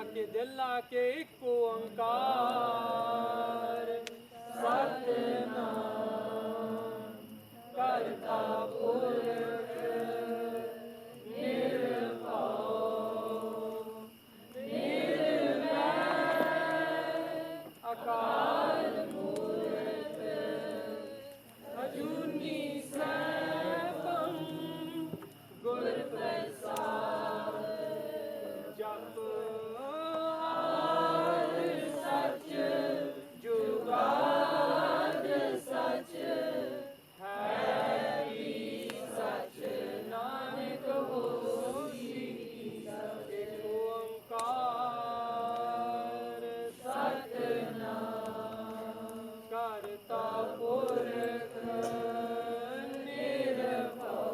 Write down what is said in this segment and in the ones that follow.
के दिल आके एक ओंकार सतनाम करता पुरख निर्भव निर्वैर अकाल मूरत अजूनी सैभं गुर प्रसाद जप आद सच जुगाद सच है भी सच नानक होसी सच ओंकार सतनाम करता पुरख निर्भव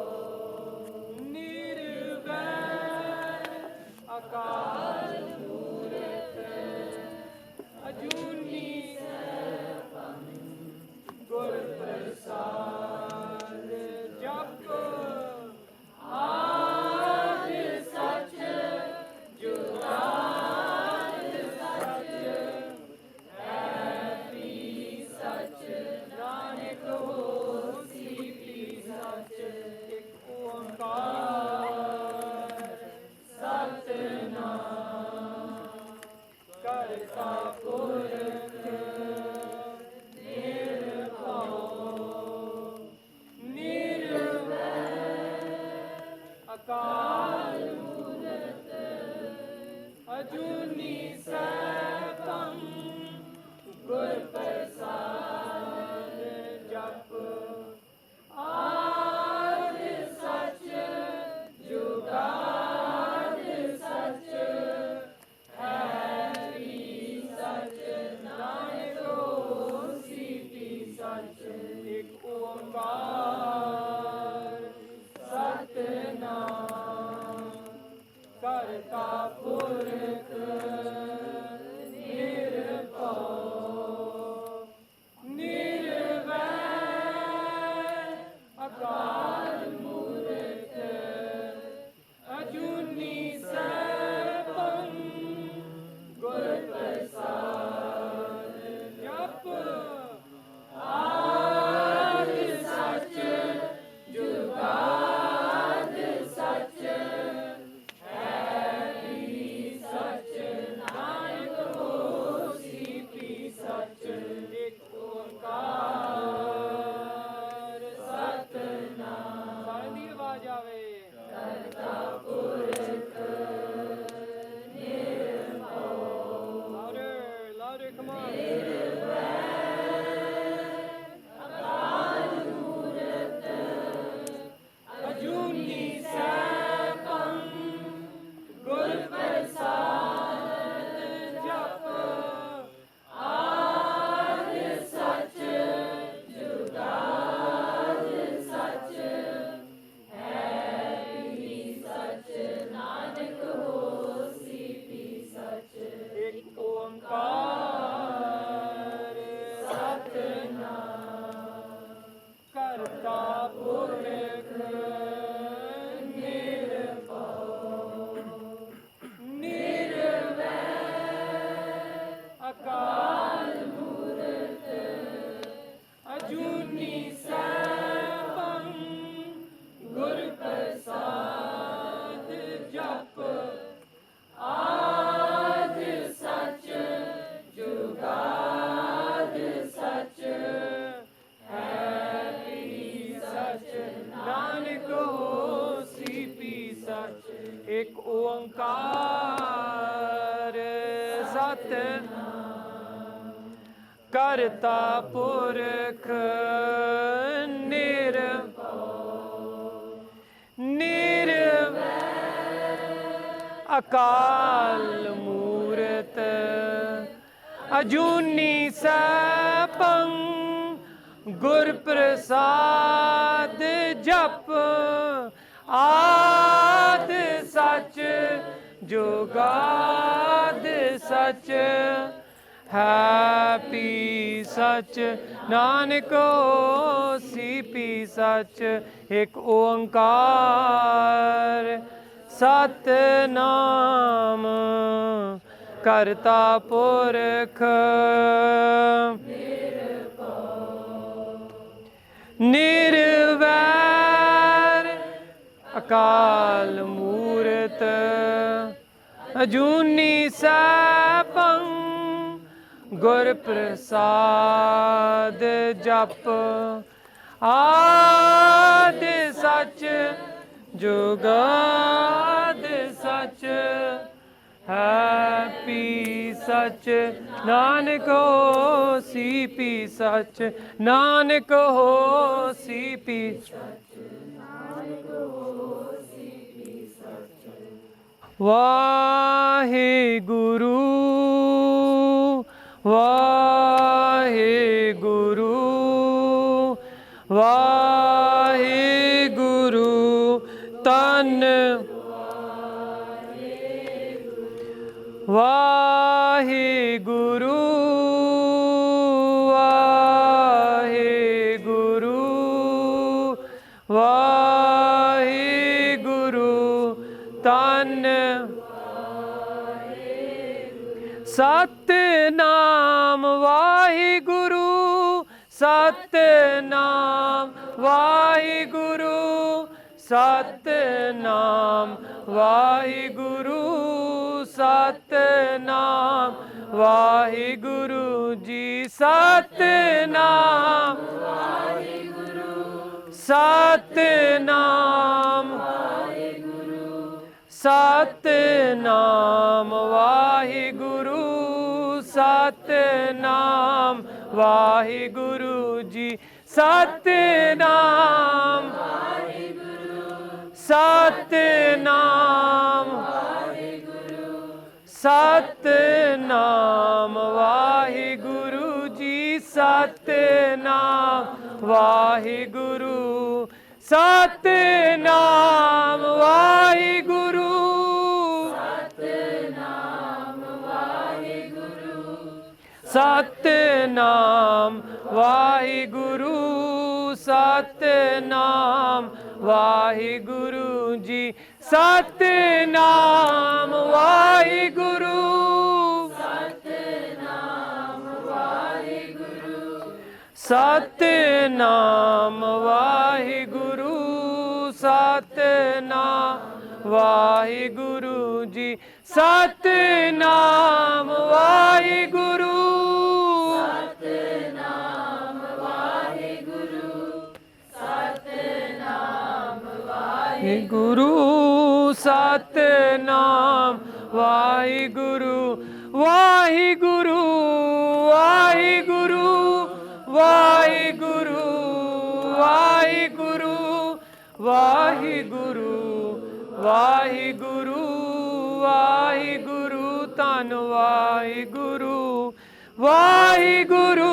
निर्वैर अकाल मूरत अजूनी सैभं गुर प्रसाद जप आद सच जुगाद सच है भी सच नानक होसी भी सच एक ओंकार सतनाम करता पुरख निर्भव निर्वैर अकाल मूरत अजूनी सैभं गुर प्रसाद जप आद सच जुगाद सच है भी सच नानक होसी भी सच एक ओंकार सतनाम करता पुरख निर्भव निर्वैर अकाल मूरत अजूनी सैभं गुर प्रसाद जप आद सच जुगाद सच है भी सच नानक होसी भी सच एक ओंकार सतनाम सारे दी आवाज आवे करता पुरख निर्भव louder louder come on अकाल मूरत अजूनी सैभं गुर प्रसाद जप आद सच जुगाद सच है भी सच नानक होसी भी सच एक ओंकार सतनाम करता पुरख निर्भव निर्वैर अकाल मूरत अजूनी सैभं गुर प्रसाद जप आद सच जुगाद सच है भी सच नानक होसी भी सच एक ओंकार सतनाम करता पुरख निर्भव निर्वैर अकाल मूरत अजूनी सैभं गुर प्रसाद जप आद सच जुगाद सच है पी सच नानक होसी पी सच एक ओंकार सतनाम ਕਰਤਾ ਪੁਰਖ ਨਿਰਵੈਰ ਅਕਾਲ ਮੂਰਤ ਅਜੂਨੀ ਸੈਭੰ ਗੁਰ ਪ੍ਰਸਾਦ ਜਪ ਆਦ ਸਚ ਜੁਗਾਦ ਸਚ ਹੈ ਪੀ ਸਚ ਨਾਨਕ ਹੋਸੀ ਪੀ ਸਚ ਨਾਨਕ ਹੋਸੀ ਪੀ ਵਾਹਿਗੁਰੂ ਵਾਹਿਗੁਰੂ ਵਾਹਿਗੁਰੂ ਧੰਨ ਵਾਹਿਗੁਰੂ ਵਾਹਿਗੁਰੂ ਵਾਹਿਗੁਰੂ ਧੰਨ ਸਤਿਨਾਮ ਵਾਹਿਗੁਰੂ ਸਤਿਨਾਮ ਵਾਹਿਗੁਰੂ ਸਤਿਨਾਮ ਵਾਹਿਗੁਰੂ ਸਤਿਨਾਮ ਵਾਹਿਗੁਰੂ ਜੀ ਸਤਿਨਾਮ ਵਾਹਿਗੁਰੂ ਸਤਿਨਾਮ ਵਾਹਿਗੁਰੂ ਸਤਿਨਾਮ ਵਾਹਿਗੁਰੂ ਸਤਿਨਾਮ ਵਾਹਿਗੁਰੂ ਜੀ ਸਤਿਨਾਮ ਵਾਹਿਗੁਰੂ ਸਤਿਨਾਮ ਵਾਹਿਗੁਰੂ ਸਤਿਨਾਮ ਵਾਹਿਗੁਰੂ ਜੀ ਸਤਿਨਾਮ ਵਾਹਿਗੁਰੂ ਸਤਿਨਾਮ ਵਾਹਿਗੁਰੂ ਸਤਿਨਾਮ ਵਾਹਿਗੁਰੂ ਸਤਿਨਾਮ ਵਾਹਿਗੁਰੂ ਸਤਿਨਾਮ ਵਾਹਿਗੁਰੂ ਜੀ ਸਤਿਨਾਮ ਵਾਹਿਗੁਰੂ ਸਤਿਨਾਮ ਵਾਹਿਗੁਰੂ ਸਤਿਨਾਮ ਵਾਹਿਗੁਰੂ ਸਤਿਨਾਮ ਵਾਹਿਗੁਰੂ ਜੀ ਸਤਿਨਾਮ ਵਾਹਿਗੁਰੂ ਸਤਿਨਾਮ ਵਾਹਿਗੁਰੂ ਸਤਿਨਾਮ ਵਾਹਿਗੁਰੂ ਸਤਿਨਾਮ ਵਾਹਿਗੁਰੂ ਵਾਹਿਗੁਰੂ ਵਾਹਿਗੁਰੂ ਵਾਹਿਗੁਰੂ ਵਾਹਿਗੁਰੂ ਵਾਹਿਗੁਰੂ ਵਾਹਿਗੁਰੂ ਵਾਹਿਗੁਰੂ ਧੰਨ ਵਾਹਿਗੁਰੂ ਵਾਹਿਗੁਰੂ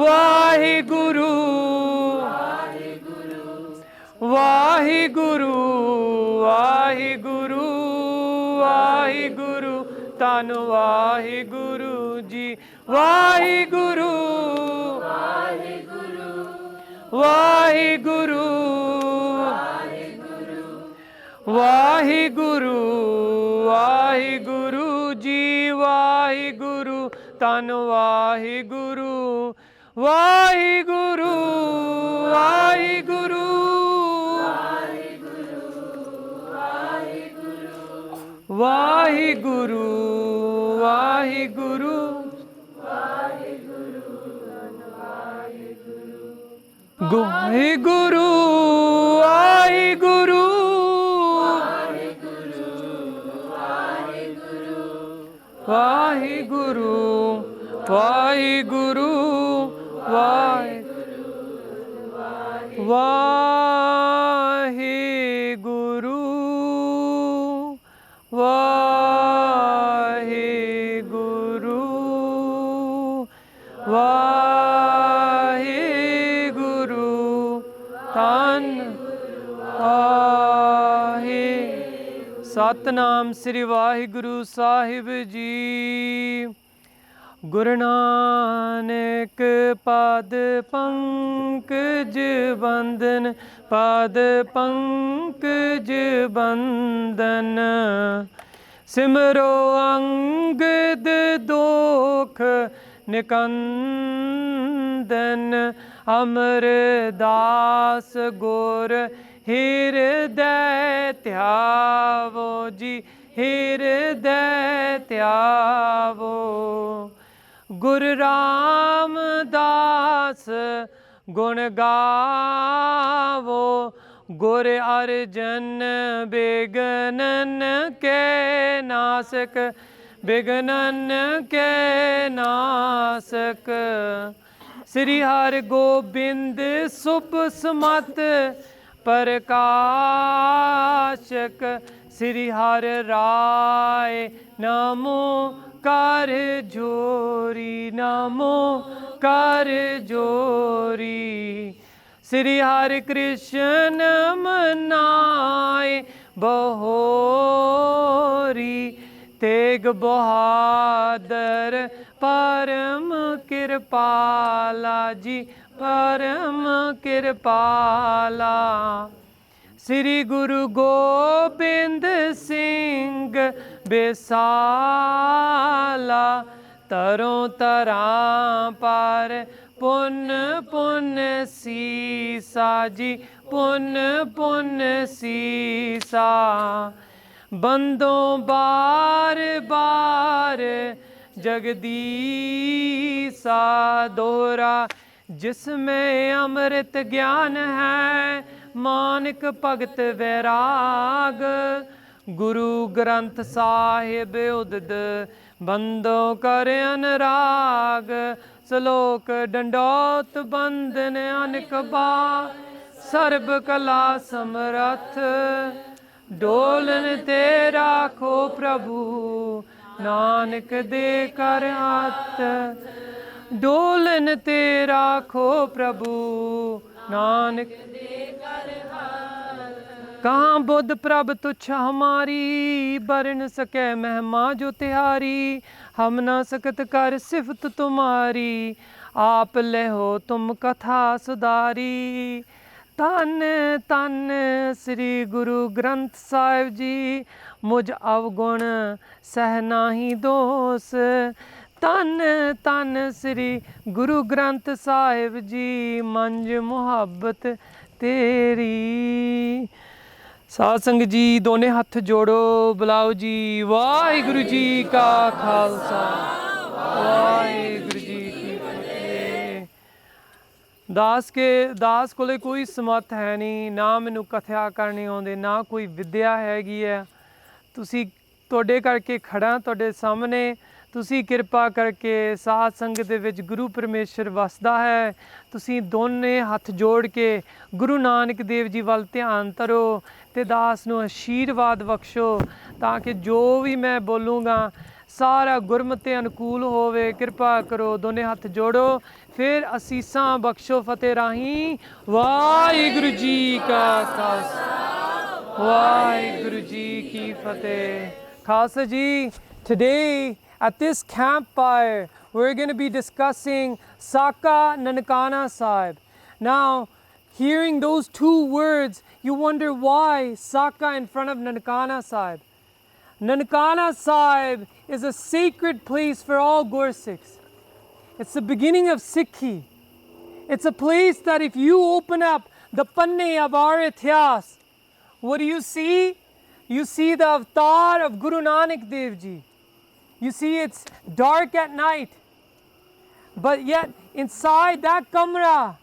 ਵਾਹਿਗੁਰੂ ਵਾਹਿਗੁਰੂ ਵਾਹਿਗੁਰੂ ਵਾਹਿਗੁਰੂ ਧੰਨ ਵਾਹਿਗੁਰੂ ਜੀ ਵਾਹਿਗੁਰੂ ਵਾਹਿਗੁਰੂ ਵਾਹਿਗੁਰੂ ਵਾਹਿਗੁਰੂ ਜੀ ਵਾਹਿਗੁਰੂ ਧੰਨ ਵਾਹਿਗੁਰੂ ਵਾਹਿਗੁਰੂ ਵਾਹਿਗੁਰੂ ਵਾਹਿਗੁਰੂ ਵਾਹਿਗੁਰੂ ਵਾਹਿਗੁਰੂ ਵਾਹਿਗੁਰੂ ਵਾਹਿਗੁਰੂ ਵਾਹਿਗੁਰੂ ਵਾਹਿਗੁਰੂ ਵਾਹਿਗੁਰੂ ਵਾਹਿਗੁਰੂ ਧੰਨ ਆਹੇ ਸਤਨਾਮ ਸ੍ਰੀ ਵਾਹਿਗੁਰੂ ਸਾਹਿਬ ਜੀ। ਗੁਰੂ ਨਾਨਕ ਪਦ ਪੰਕਜ ਬੰਦਨ ਪਦ ਪੰਕਜ ਬੰਦਨ सिमरो अंगद दोख निकंदन अमरदास गुर हृदय त्यावो जी हृदय त्यावो। गुरु रामदास गुण गावो गुर अर्जन बिगनन के नासक बिगनन के नासक। श्री हर गोबिंद सुप समत प्रकाशक श्री हर राय नमो कर जोरी नमो कर जोरी। श्री हरि कृष्ण मनाए बहोरी तेग बहादुर परम कृपाला जी परम कृपाला। श्री गुरु गोबिंद सिंह बेसाला तरों तरां पर पुन पुन सीसा जी पुन पुन सीसा। बंदों बार बार जगदीसा दोहरा जिसमें अमृत ज्ञान है मानक भगत वैराग। गुरु ग्रंथ साहिब उदित बंदों कर अनुराग। श्लोक डंडौत बंदन अनक बार सर्ब कला समरथ। डोलन ते राखो प्रभु नानक दे कर हाथ। डोलन ते राखो प्रभु नानक कहाँ बुद्ध प्रभ तुच्छ हमारी बरन सके महिमा जो तिहारी। हम ना सकत कर सिफत तुम्हारी आप ले हो तुम कथा सुधारी। धन धन श्री गुरु ग्रंथ साहिब जी मुझ अवगुण सह नाही दोष। धन धन श्री गुरु ग्रंथ साहिब जी मंज मुहब्बत तेरी। साध संगत जी दोने हथ जोड़ो बुलाओ जी वाहिगुरु जी का खालसा वाहिगुरु जी की फतेह। दास कोले कोई समर्थ है नहीं ना मैनू कथा करनी आउंदी ना कोई विद्या हैगी है। तुसी तोड़े करके खड़ा तोड़े सामने तुसी कृपा करके साध संगत दे विच गुरु परमेश्वर वसदा है। तुसी दोने हथ जोड़ के गुरु नानक देव जी वल ध्यान धरो ते दास नूं आशीर्वाद बख्शो ताकि जो भी मैं बोलूँगा सारा गुरमते अनुकूल होवे। कृपा करो दोने हथ जोड़ो फिर असीसां बख्शो फतेह राही। वाहिगुरु जी का खालसा वाहिगुरु जी की फतेह। खालसा जी, today at this campfire we're going to be discussing Saka Nankana Sahib. Now, hearing those two words, you wonder why Saka in front of Nankana Sahib. Nankana Sahib is a sacred place for all Gursikhs. It's the beginning of Sikhi. It's a place that if you open up the panne of our Ityas, what do you see? You see the avatar of Guru Nanak Dev Ji. You see it's dark at night, but yet inside that kamra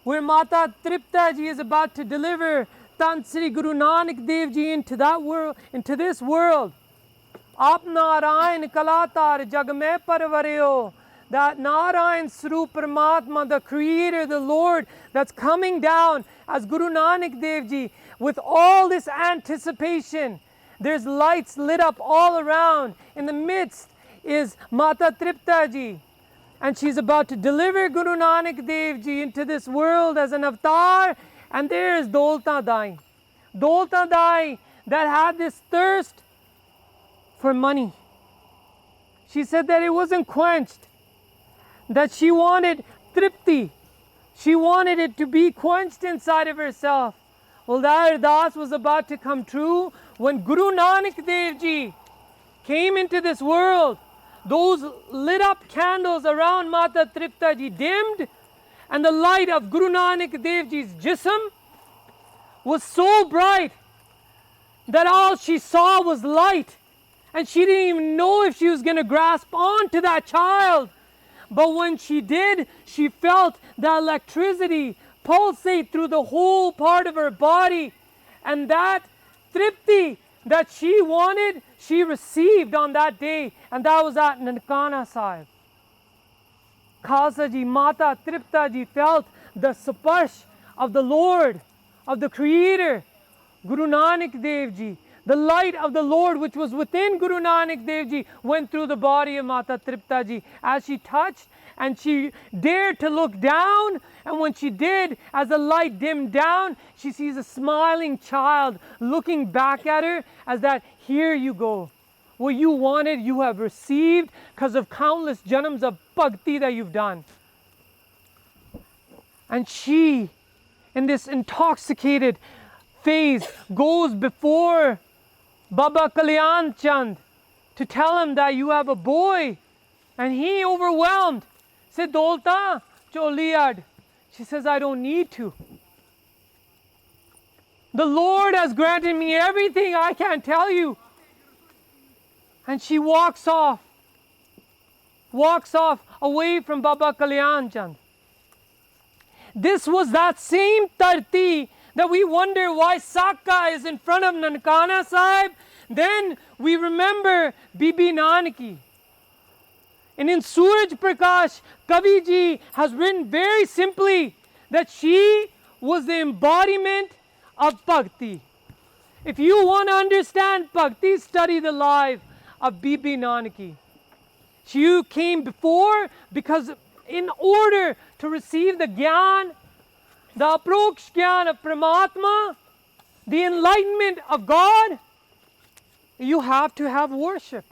where Mata Tripta Ji is about to deliver Tan Sri Guru Nanak Dev Ji into that world, into this world. Aap Narayan Kalatar Jagme Parvareo, that Narayan Swarup Paramatma, the Creator, the Lord, that's coming down as Guru Nanak Dev Ji with all this anticipation. There's lights lit up all around. In the midst is Mata Tripta Ji, and she's about to deliver Guru Nanak Dev Ji into this world as an avatar. And there is Dolta Dai. Dolta Dai that had this thirst for money. She said that it wasn't quenched, that she wanted Tripti. She wanted it to be quenched inside of herself. Well, that ardas was about to come true when Guru Nanak Dev Ji came into this world, those lit up candles around Mata Tripta Ji dimmed, and the light of Guru Nanak Dev Ji's jism was so bright that all she saw was light. And she didn't even know if she was going to grasp onto that child. But when she did, she felt the electricity pulsate through the whole part of her body. And that tripti that she wanted, she received on that day. And that was at Nankana Sahib. Khalsa Ji, Mata Tripta Ji felt the sparsh of the Lord, of the Creator, Guru Nanak Dev Ji. The light of the Lord which was within Guru Nanak Dev Ji went through the body of Mata Tripta Ji as she touched, and she dared to look down, and when she did, as the light dimmed down, she sees a smiling child looking back at her as that, here you go. What you wanted, you have received because of countless janams of bhakti that you've done. And she, in this intoxicated phase, goes before Baba Kalyan Chand to tell him that you have a boy. And he, overwhelmed, said, Dolta Choliyad. She says, I don't need to. The Lord has granted me everything, I can't tell you. And she walks off away from Baba Kalyan Chand. This was that same Tarti that we wonder why Saka is in front of Nankana Sahib. Then we remember Bibi Nanaki. And in Suraj Prakash, Kavi Ji has written very simply that she was the embodiment of Bhakti. If you want to understand Bhakti, study the life of Bibi Nanaki. She came before because in order to receive the Gyan, the approach Gyan of Paramatma, the enlightenment of God, you have to have worship.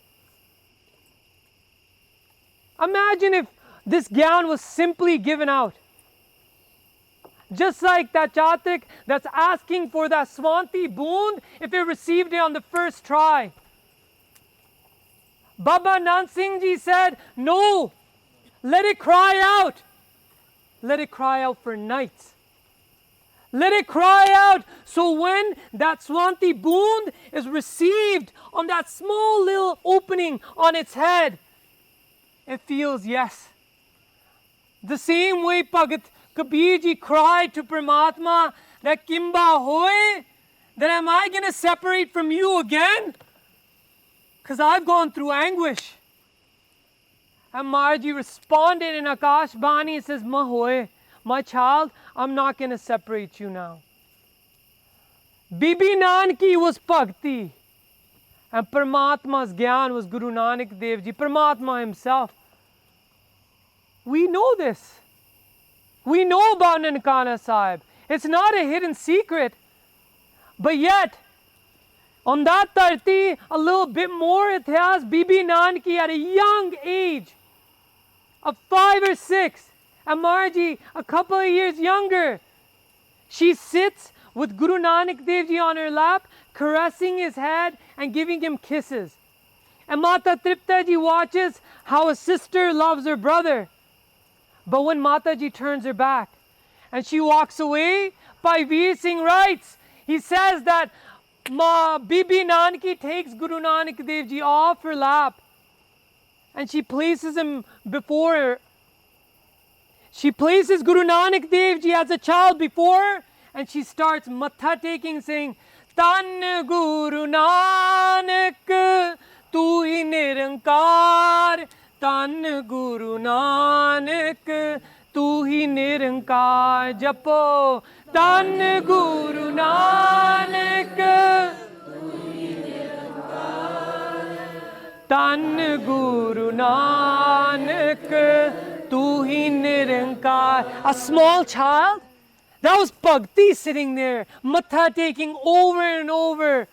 Imagine if this Gyan was simply given out. Just like that Chatrik that's asking for that Swanti boond, if it received it on the first try. Baba Nand Singh Ji said, no, let it cry out. Let it cry out for nights. Let it cry out so when that Swanti boond is received on that small little opening on its head, it feels yes. The same way Bhagat Kabir Ji cried to Paramatma that Kimba hoye, that am I going to separate from you again? Because I've gone through anguish. And Marji responded in Akash Bani and says, Mahoye, my child, I'm not going to separate you now. Bibi Nanaki was Bhakti. And Paramatma's Gyan was Guru Nanak Dev Ji, Paramatma himself. We know this. We know about Nankana Sahib. It's not a hidden secret. But yet, on that Tarti, a little bit more Ityas, Bibi Nanaki at a young age of 5 or 6, and Marji a couple of years younger, she sits with Guru Nanak Dev Ji on her lap, caressing his head and giving him kisses. And Mata Tripta Ji watches how a sister loves her brother. But when Mata Ji turns her back and she walks away, Bhai Veer Singh writes, he says that Bibi Nanaki takes Guru Nanak Dev Ji off her lap and she places him before her. She places Guru Nanak Dev Ji as a child before her and she starts matha taking, saying, Tan Guru Nanak, tu hi nirankar. Tan Guru Nanak, tu hi nirankar. Japo, Tan Guru Nanak, Tan Guru Nanak, tu hi nirankar. A small child, that was Bhakti sitting there, matha taking over and over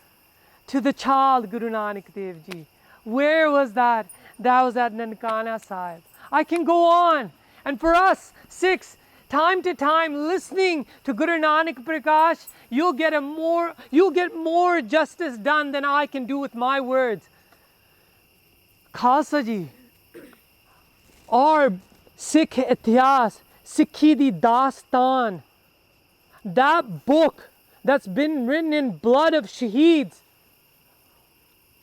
to the child Guru Nanak Dev Ji. Where was that? That was at Nankana Sahib. I can go on. And for us, 6, time to time, listening to Guru Nanak Prakash, you'll get more justice done than I can do with my words. Khalsa ਜੀ और Sikh इतिहास, Sikhi di Dastan, that book that's been written in blood of shaheeds,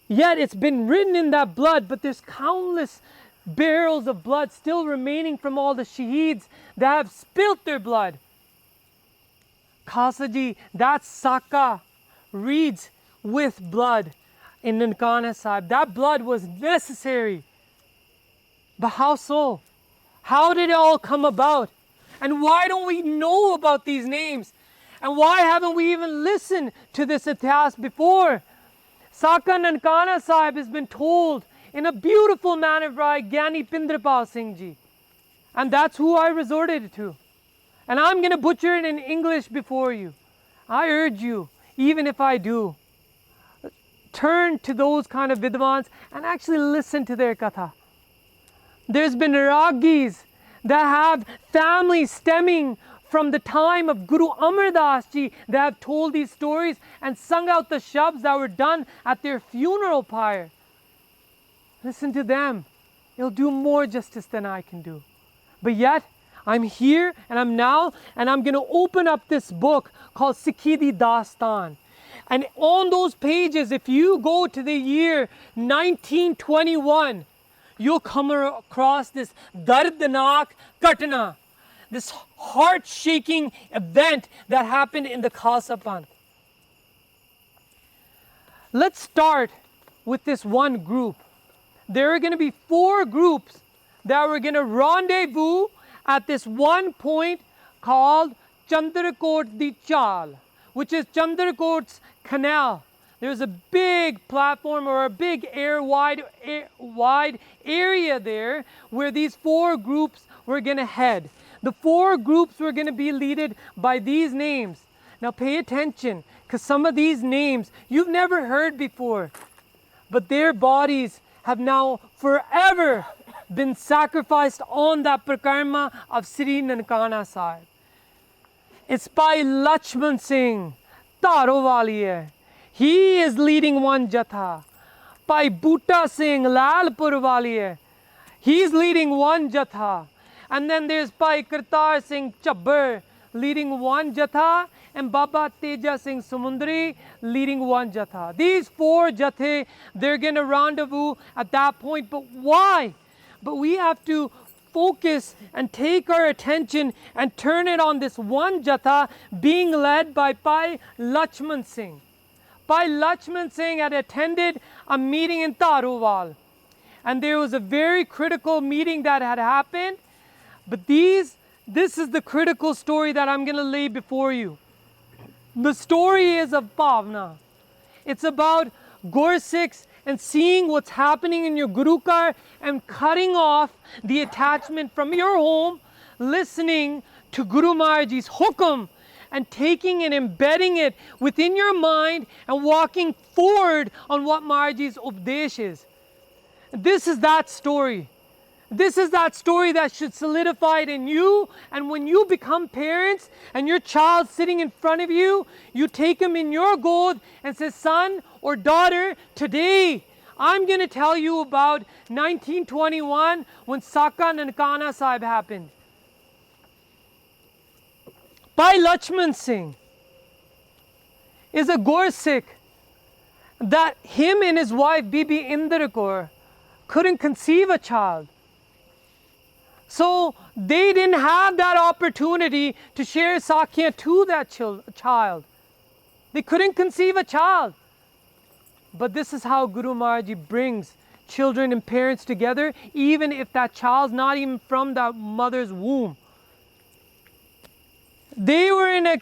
yet it's been written in that blood, but there's countless barrels of blood still remaining from all the shaheeds that have spilt their blood. Khalsa ji, that Saka reads with blood in Nankana Sahib. That blood was necessary. But how so? How did it all come about? And why don't we know about these names? And why haven't we even listened to this ityas before? Saka Nankana Sahib has been told in a beautiful manner by Gyani Pindrapal Singh ji. And that's who I resorted to. And I'm going to butcher it in English before you. I urge you, even if I do, turn to those kind of vidwans and actually listen to their katha. There's been ragis that have families stemming from the time of Guru Amar Das ji that have told these stories and sung out the shabds that were done at their funeral pyre. Listen to them. It'll do more justice than I can do. But yet, I'm here and I'm going to open up this book called Sikhi di Dastan. And on those pages, if you go to the year 1921, you'll come across this dardnaak ghatna, this heart-shaking event that happened in the Khalsa Panth. Let's start with this one group. There are going to be 4 groups that were going to rendezvous at this one point called Chandrakot di Chal, which is Chandrakot's canal. There's a big platform or a big wide area there where these 4 groups were going to head. The 4 groups were going to be led by these names. Now pay attention, because some of these names you've never heard before, but their bodies have now forever been sacrificed on that prakarma of Sri Nankana Sahib. It's by Lakshman Singh, Tarovaliye. He is leading one jatha. Bhai Butta Singh, Lalpur Waliye. He's leading one jatha. And then there's Bhai Kartar Singh Chabbar leading one jatha, and Baba Teja Singh Samundri leading one jatha. These 4 jathe, they're going to rendezvous at that point. But why? But we have to focus and take our attention and turn it on this one jatha being led by Bhai Lakshman Singh. Bhai Lakshman Singh had attended a meeting in Tarowal. And there was a very critical meeting that had happened. But this is the critical story that I'm going to lay before you. The story is of Bhavna. It's about Gursikhs and seeing what's happening in your Gurukar and cutting off the attachment from your home, listening to Guru Maharaj's hukum and taking and embedding it within your mind and walking forward on what Maharaj's Updesh is. This is that story. This is that story that should solidify it in you. And when you become parents and your child's sitting in front of you, you take him in your god and say, son or daughter, today I'm going to tell you about 1921 when Saka Nankana Sahib happened. Bhai Lakshman Singh is a Gursikh that him and his wife Bibi Indra Kaur couldn't conceive a child. So they didn't have that opportunity to share Sakya to that child. They couldn't conceive a child. But this is how Guru Maharaj brings children and parents together, even if that child's not even from that mother's womb. They were in a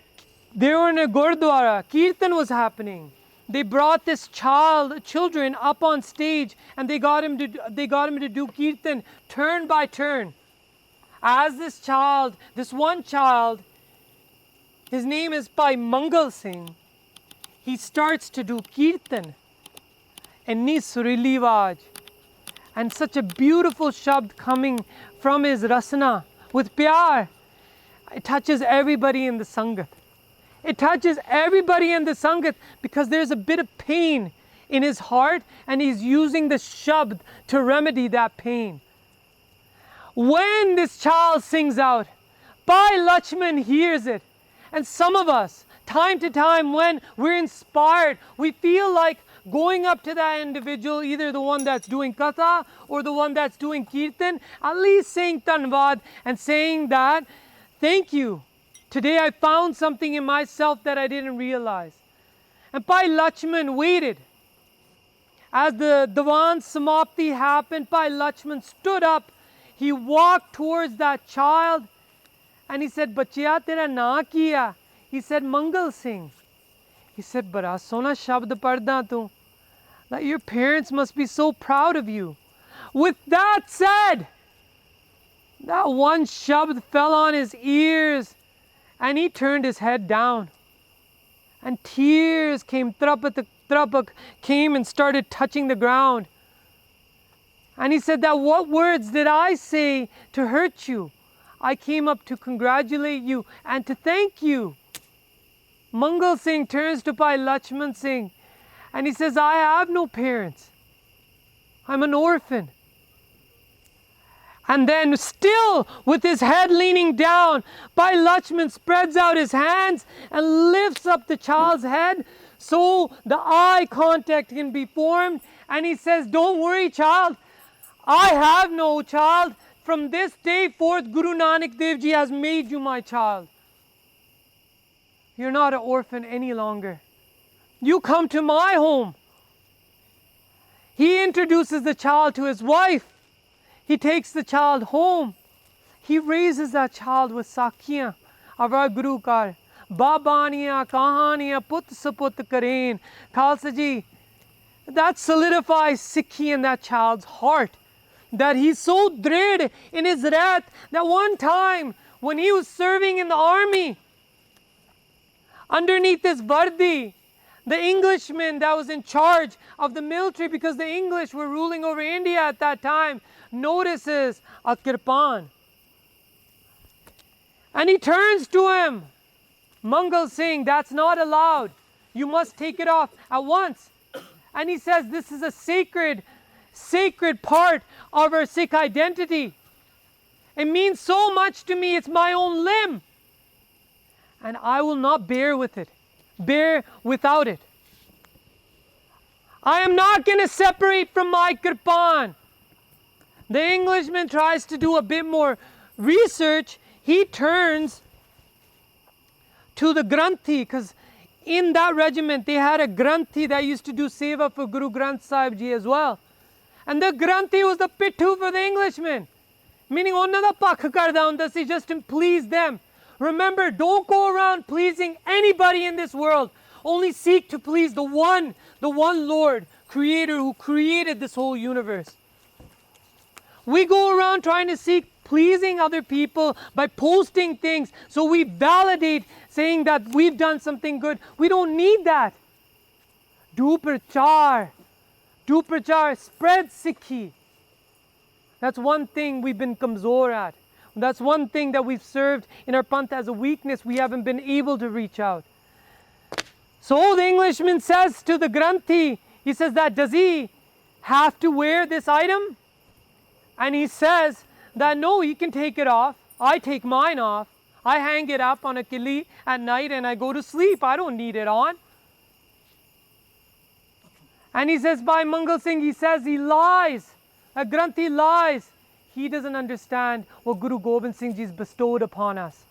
Gurdwara. Kirtan was happening. They brought this children up on stage, and they got him to do Kirtan turn by turn. As this one child, his name is Bhai Mangal Singh, he starts to do Kirtan. And ni surili awaaz, and such a beautiful shabd coming from his rasana with pyar. It touches everybody in the Sangat. It touches everybody in the Sangat because there's a bit of pain in his heart, and he's using the shabd to remedy that pain. When this child sings out, Bhai Lakshman hears it. And some of us, time to time, when we're inspired, we feel like going up to that individual, either the one that's doing katha or the one that's doing kirtan, at least saying tanvad and saying that, thank you. Today I found something in myself that I didn't realize. And Bhai Lakshman waited. As the Diwan Samapti happened, Bhai Lakshman stood up. He walked towards that child and he said, Bachya, tera naa kiya? He said, Mangal Singh. He said, Bara sona shabd padda tu. That your parents must be so proud of you. With that said, that one shabd fell on his ears and he turned his head down. And tears came, trapak came and started touching the ground. And he said that, what words did I say to hurt you? I came up to congratulate you and to thank you. Mangal Singh turns to Bhai Lakshman Singh and he says, I have no parents. I'm an orphan. And then still with his head leaning down, Bhai Lakshman spreads out his hands and lifts up the child's head so the eye contact can be formed. And he says, don't worry, child. I have no child. From this day forth, Guru Nanak Dev Ji has made you my child. You're not an orphan any longer. You come to my home. He introduces the child to his wife. He takes the child home. He raises that child with sakhiyan of our Guru Kar. Babaniya, kahaniya, put saput kareen. Khalsa Ji, that solidifies Sikhi in that child's heart. That he's so dread in his wrath that one time when he was serving in the army, underneath his vardi, the Englishman that was in charge of the military, because the English were ruling over India at that time, notices a kirpan. And he turns to him, Mangal Singh, that's not allowed. You must take it off at once. And he says, this is a sacred part of our Sikh identity. It means so much to me, it's my own limb. And I will not bear without it. I am not going to separate from my kirpan. The Englishman tries to do a bit more research. He turns to the Granthi, because in that regiment they had a Granthi that used to do seva for Guru Granth Sahib Ji as well. And the Granthi was the pittu for the Englishman. Meaning, ਉਹਨਾਂ ਦਾ ਪੱਖ ਕਰਦਾ ਹੁੰਦਾ ਸੀ, just to please them. Remember, don't go around pleasing anybody in this world. Only seek to please the one Lord, Creator who created this whole universe. We go around trying to seek pleasing other people by posting things so we validate saying that we've done something good. We don't need that. Do prachar, spread Sikhi. That's one thing we've been kamzor at. That's one thing that we've served in our panth as a weakness. We haven't been able to reach out. So the Englishman says to the Granthi, he says that, does he have to wear this item? And he says that no, he can take it off. I take mine off. I hang it up on a kili at night and I go to sleep. I don't need it on. And he says, by Mangal Singh, he says he lies. A Granthi lies. He doesn't understand what Guru Gobind Singh Ji has bestowed upon us.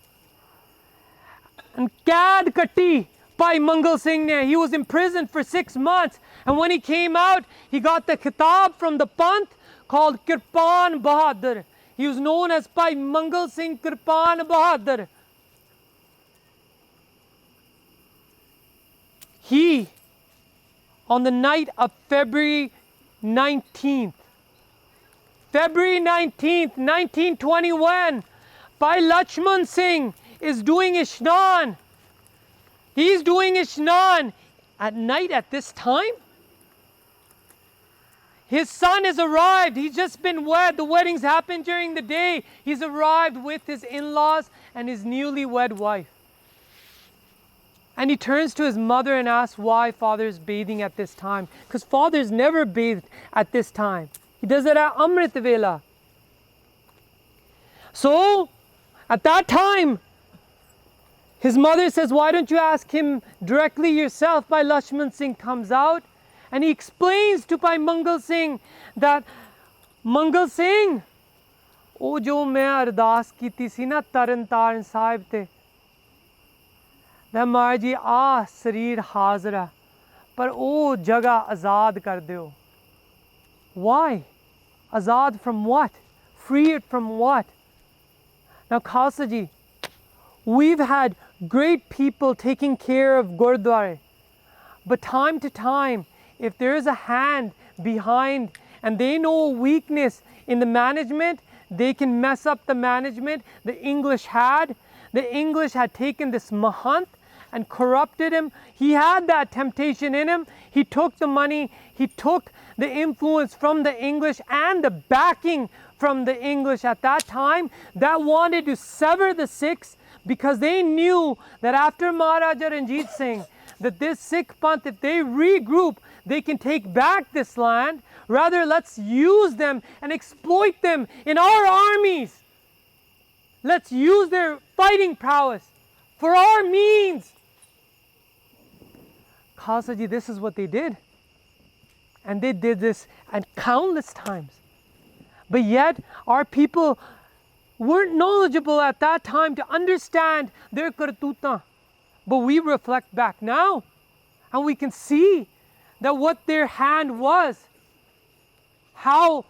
And Kad Katti by Mangal Singh ne, he was imprisoned for 6 months. And when he came out, he got the khitab from the Panth called Kirpan Bahadur. He was known as Bhai Mangal Singh Kirpan Bahadur. He, on the night of February 19th, 1921, Bhai Lakshman Singh is doing Ishnan. He's doing Ishnan at night at this time. His son has arrived. He's just been wed. The weddings happened during the day. He's arrived with his in-laws and his newly wed wife. And he turns to his mother and asks why father is bathing at this time. Because father's never bathed at this time. He does it at Amrit Vela. So, at that time, his mother says, why don't you ask him directly yourself? Bhai Lakshman Singh comes out and he explains to Bhai Mangal Singh that, Mangal Singh, ਉਹ ਜੋ ਮੈਂ ਅਰਦਾਸ ਕੀਤੀ ਸੀ ਨਾ ਤਰਨ ਤਾਰਨ ਸਾਹਿਬ ਤੇ ਮਹਾਰਾਜ ਜੀ ਆ ਸਰੀਰ ਹਾਜ਼ਰ ਹੈ ਪਰ ਉਹ ਜਗ੍ਹਾ ਆਜ਼ਾਦ ਕਰ ਦਿਓ why Azad from what free it from what now Khalsa ji we've had great people taking care of Gurdwara but time to time if there is a hand behind and they know a weakness in the management they can mess up the management the English had taken this Mahant and corrupted him. He had that temptation in him. He took the money, he took the influence from the English and the backing from the English at that time that wanted to sever the Sikhs because they knew that after Maharaja Ranjit Singh, that this Sikh Panth, if they regroup, they can take back this land. Rather, let's use them and exploit them in our armies. Let's use their fighting prowess for our means. Khalsa ji, this is what they did. And they did this at countless times. But yet, our people weren't knowledgeable at that time to understand their kartuta. But we reflect back now, and we can see that what their hand was, how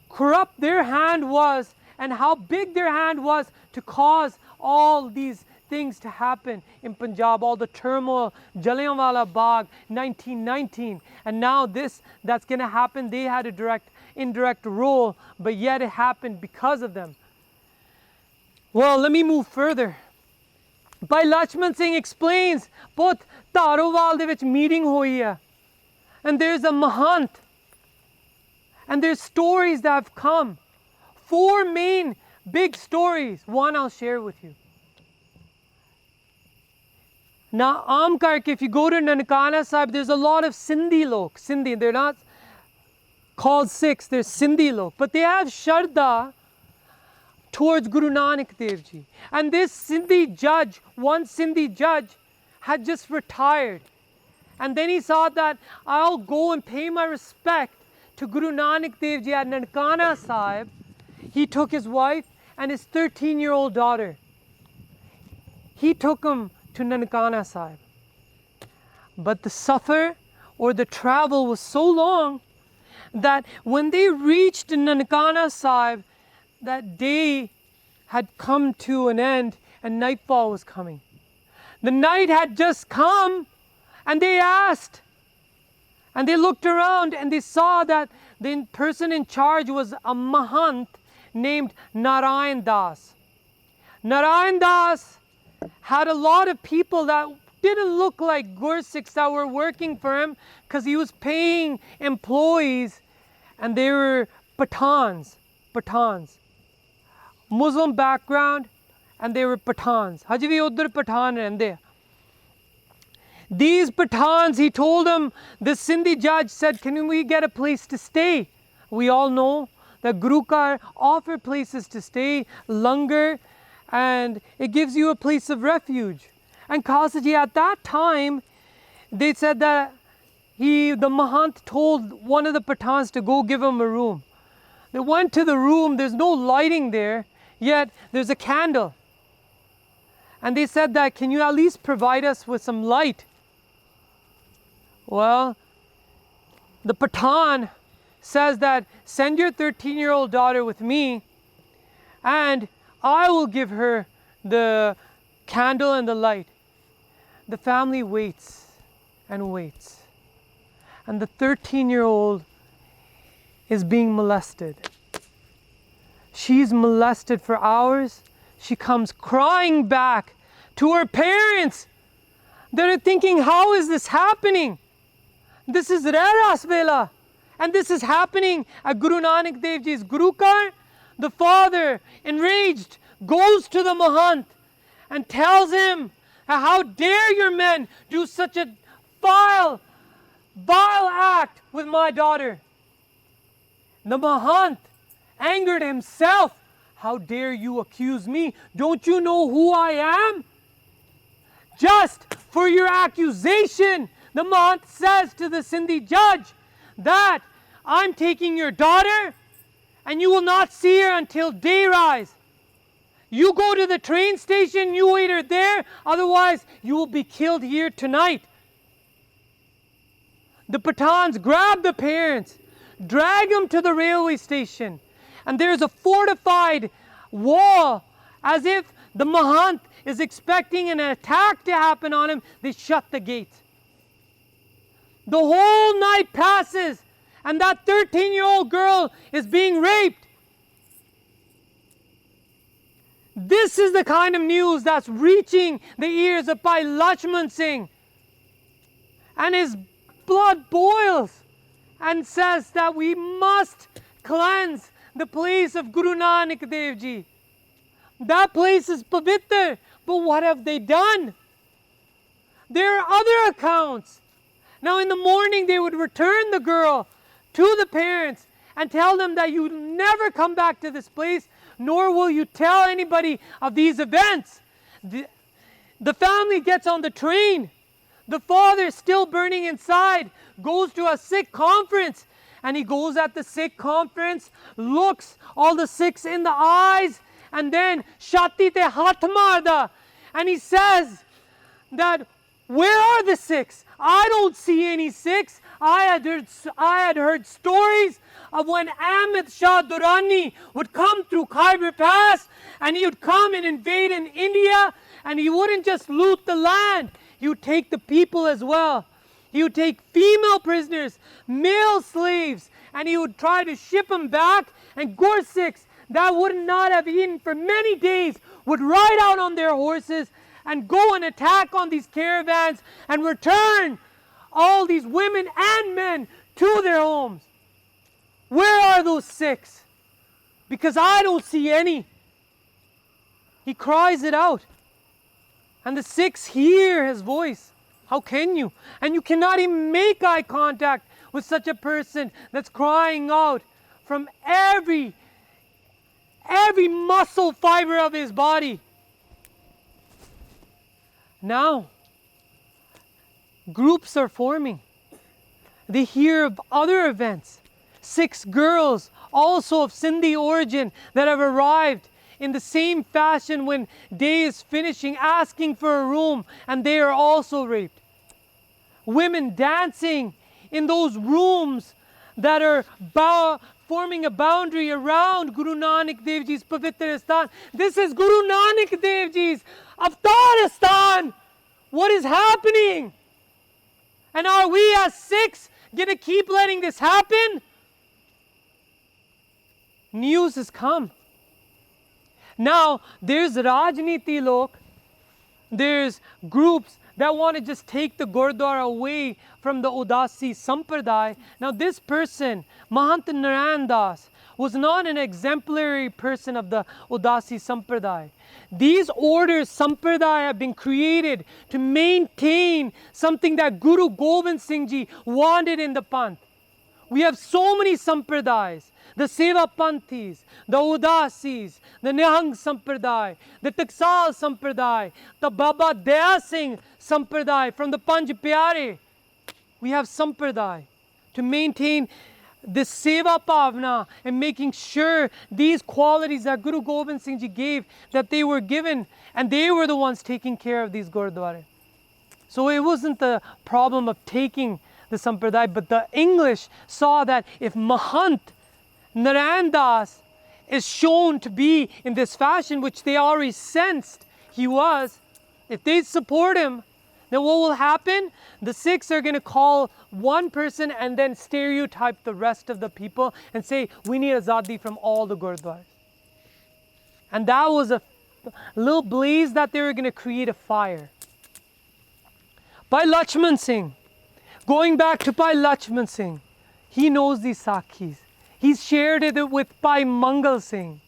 corrupt their hand was, and how big their hand was to cause all these things to happen in Punjab, all the turmoil, Jallianwala Bagh, 1919, and now that's going to happen. They had a indirect role, but yet it happened because of them. Well, let me move further. Bhai Lakshman Singh explains, Put Tarowal de vich meeting hoi hai, and there's a Mahant, and there's stories that have come. 4 main big stories. One I'll share with you. Now, aam karke, if you go to Nankana Sahib, there's a lot of Sindhi lok. Sindhi, they're not called Sikhs, they're Sindhi lok. But they have Shraddha towards Guru Nanak Dev Ji. And this Sindhi judge, one Sindhi judge, had just retired. And then he thought that I'll go and pay my respect to Guru Nanak Dev Ji at Nankana Sahib. He took his wife and his 13-year-old daughter. He took them to Nankana Sahib. But the safar or the travel was so long that when they reached Nankana Sahib, that day had come to an end and nightfall was coming. The night had just come and they asked and they looked around and they saw that the person in charge was a Mahant named Narayan Das. Narayan Das had a lot of people that didn't look like Gursikhs that were working for him because he was paying employees and they were Pathans. Muslim background and they were Pathans. Haji vi udhar Pathan rehndhe. These Pathans, he told them, the Sindhi judge said, can we get a place to stay? We all know that Gurukar offer places to stay, langar, and it gives you a place of refuge. And Khalsa ji, at that time, they said that the Mahant told one of the Pathans to go give him a room. They went to the room, there's no lighting there, yet there's a candle. And they said that, can you at least provide us with some light? Well, the Pathan says that, send your 13-year-old daughter with me and I will give her the candle and the light. The family waits and waits. And the 13-year-old is being molested. She's molested for hours. She comes crying back to her parents. They're thinking, how is this happening? This is Rehras Vela. And this is happening at Guru Nanak Dev Ji's Gurukar. The father, enraged, goes to the Mahant and tells him How dare your men do such a vile act with my daughter? The Mahant angered himself. How dare you accuse me? Don't you know who I am? Just for your accusation, the Mahant says to the Sindhi judge that I'm taking your daughter and you will not see her until day rise. You go to the train station, you wait her there, otherwise you will be killed here tonight. The Pathans grab the parents, drag them to the railway station, and there's a fortified wall as if the Mahant is expecting an attack to happen on him. They shut the gate. The whole night passes, and that 13-year-old girl is being raped. This is the kind of news that's reaching the ears of Bhai Lakshman Singh. And his blood boils and says that we must cleanse the place of Guru Nanak Dev Ji. That place is pavitra, but what have they done? There are other accounts. Now in the morning they would return the girl to the parents and tell them that you never come back to this place, nor will you tell anybody of these events. The family gets on the train. The father, still burning inside, goes to a Sikh conference. And he goes at the Sikh conference, looks all the Sikhs in the eyes, and then Shati te hath marda. And he says that, where are the Sikhs? I don't see any Sikhs. I had heard stories of when Ahmed Shah Durrani would come through Khyber Pass, and he would come and invade in India, and he wouldn't just loot the land, he would take the people as well. He would take female prisoners, male slaves, and he would try to ship them back, and Gursikhs that would not have eaten for many days would ride out on their horses and go and attack on these caravans and return all these women and men to their homes. Where are those Sikhs? Because I don't see any. He cries it out. And the Sikhs hear his voice. How can you? And you cannot even make eye contact with such a person that's crying out from every muscle fiber of his body. Now, groups are forming. They hear of other events. 6 girls, also of Sindhi origin, that have arrived in the same fashion when day is finishing, asking for a room, and they are also raped. Women dancing in those rooms that are forming a boundary around Guru Nanak Dev Ji's Pavitristan. This is Guru Nanak Dev Ji's Avtaristan. What is happening? And are we as Sikhs going to keep letting this happen? News has come. Now, there's Rajniti Lok, there's groups that want to just take the Gurdwara away from the Udasi Sampradaya. Now, this person, Mahant Narayan Das, was not an exemplary person of the Udasi Sampradaya. These orders, Sampradaya, have been created to maintain something that Guru Gobind Singh Ji wanted in the Panth. We have so many Sampradayas. The Seva Panthis, the Udasis, the Nihang Sampradaya, the Taksal Sampradaya, the Baba Daya Singh Sampradaya from the Panj Pyare. We have Sampradaya to maintain this Seva Pavna and making sure these qualities that Guru Gobind Singh Ji gave, that they were given, and they were the ones taking care of these Gurdwara. So it wasn't the problem of taking the Sampradaya, but the English saw that if Mahant Narayan Das is shown to be in this fashion, which they already sensed he was, if they support him, then what will happen? The Sikhs are going to call one person and then stereotype the rest of the people and say, we need azadi from all the Gurdwaras. And that was a little blaze that they were going to create a fire. Bhai Lakshman Singh, going back to Bhai Lakshman Singh, he knows these Sakhis. He's shared it with Bhai Mangal Singh.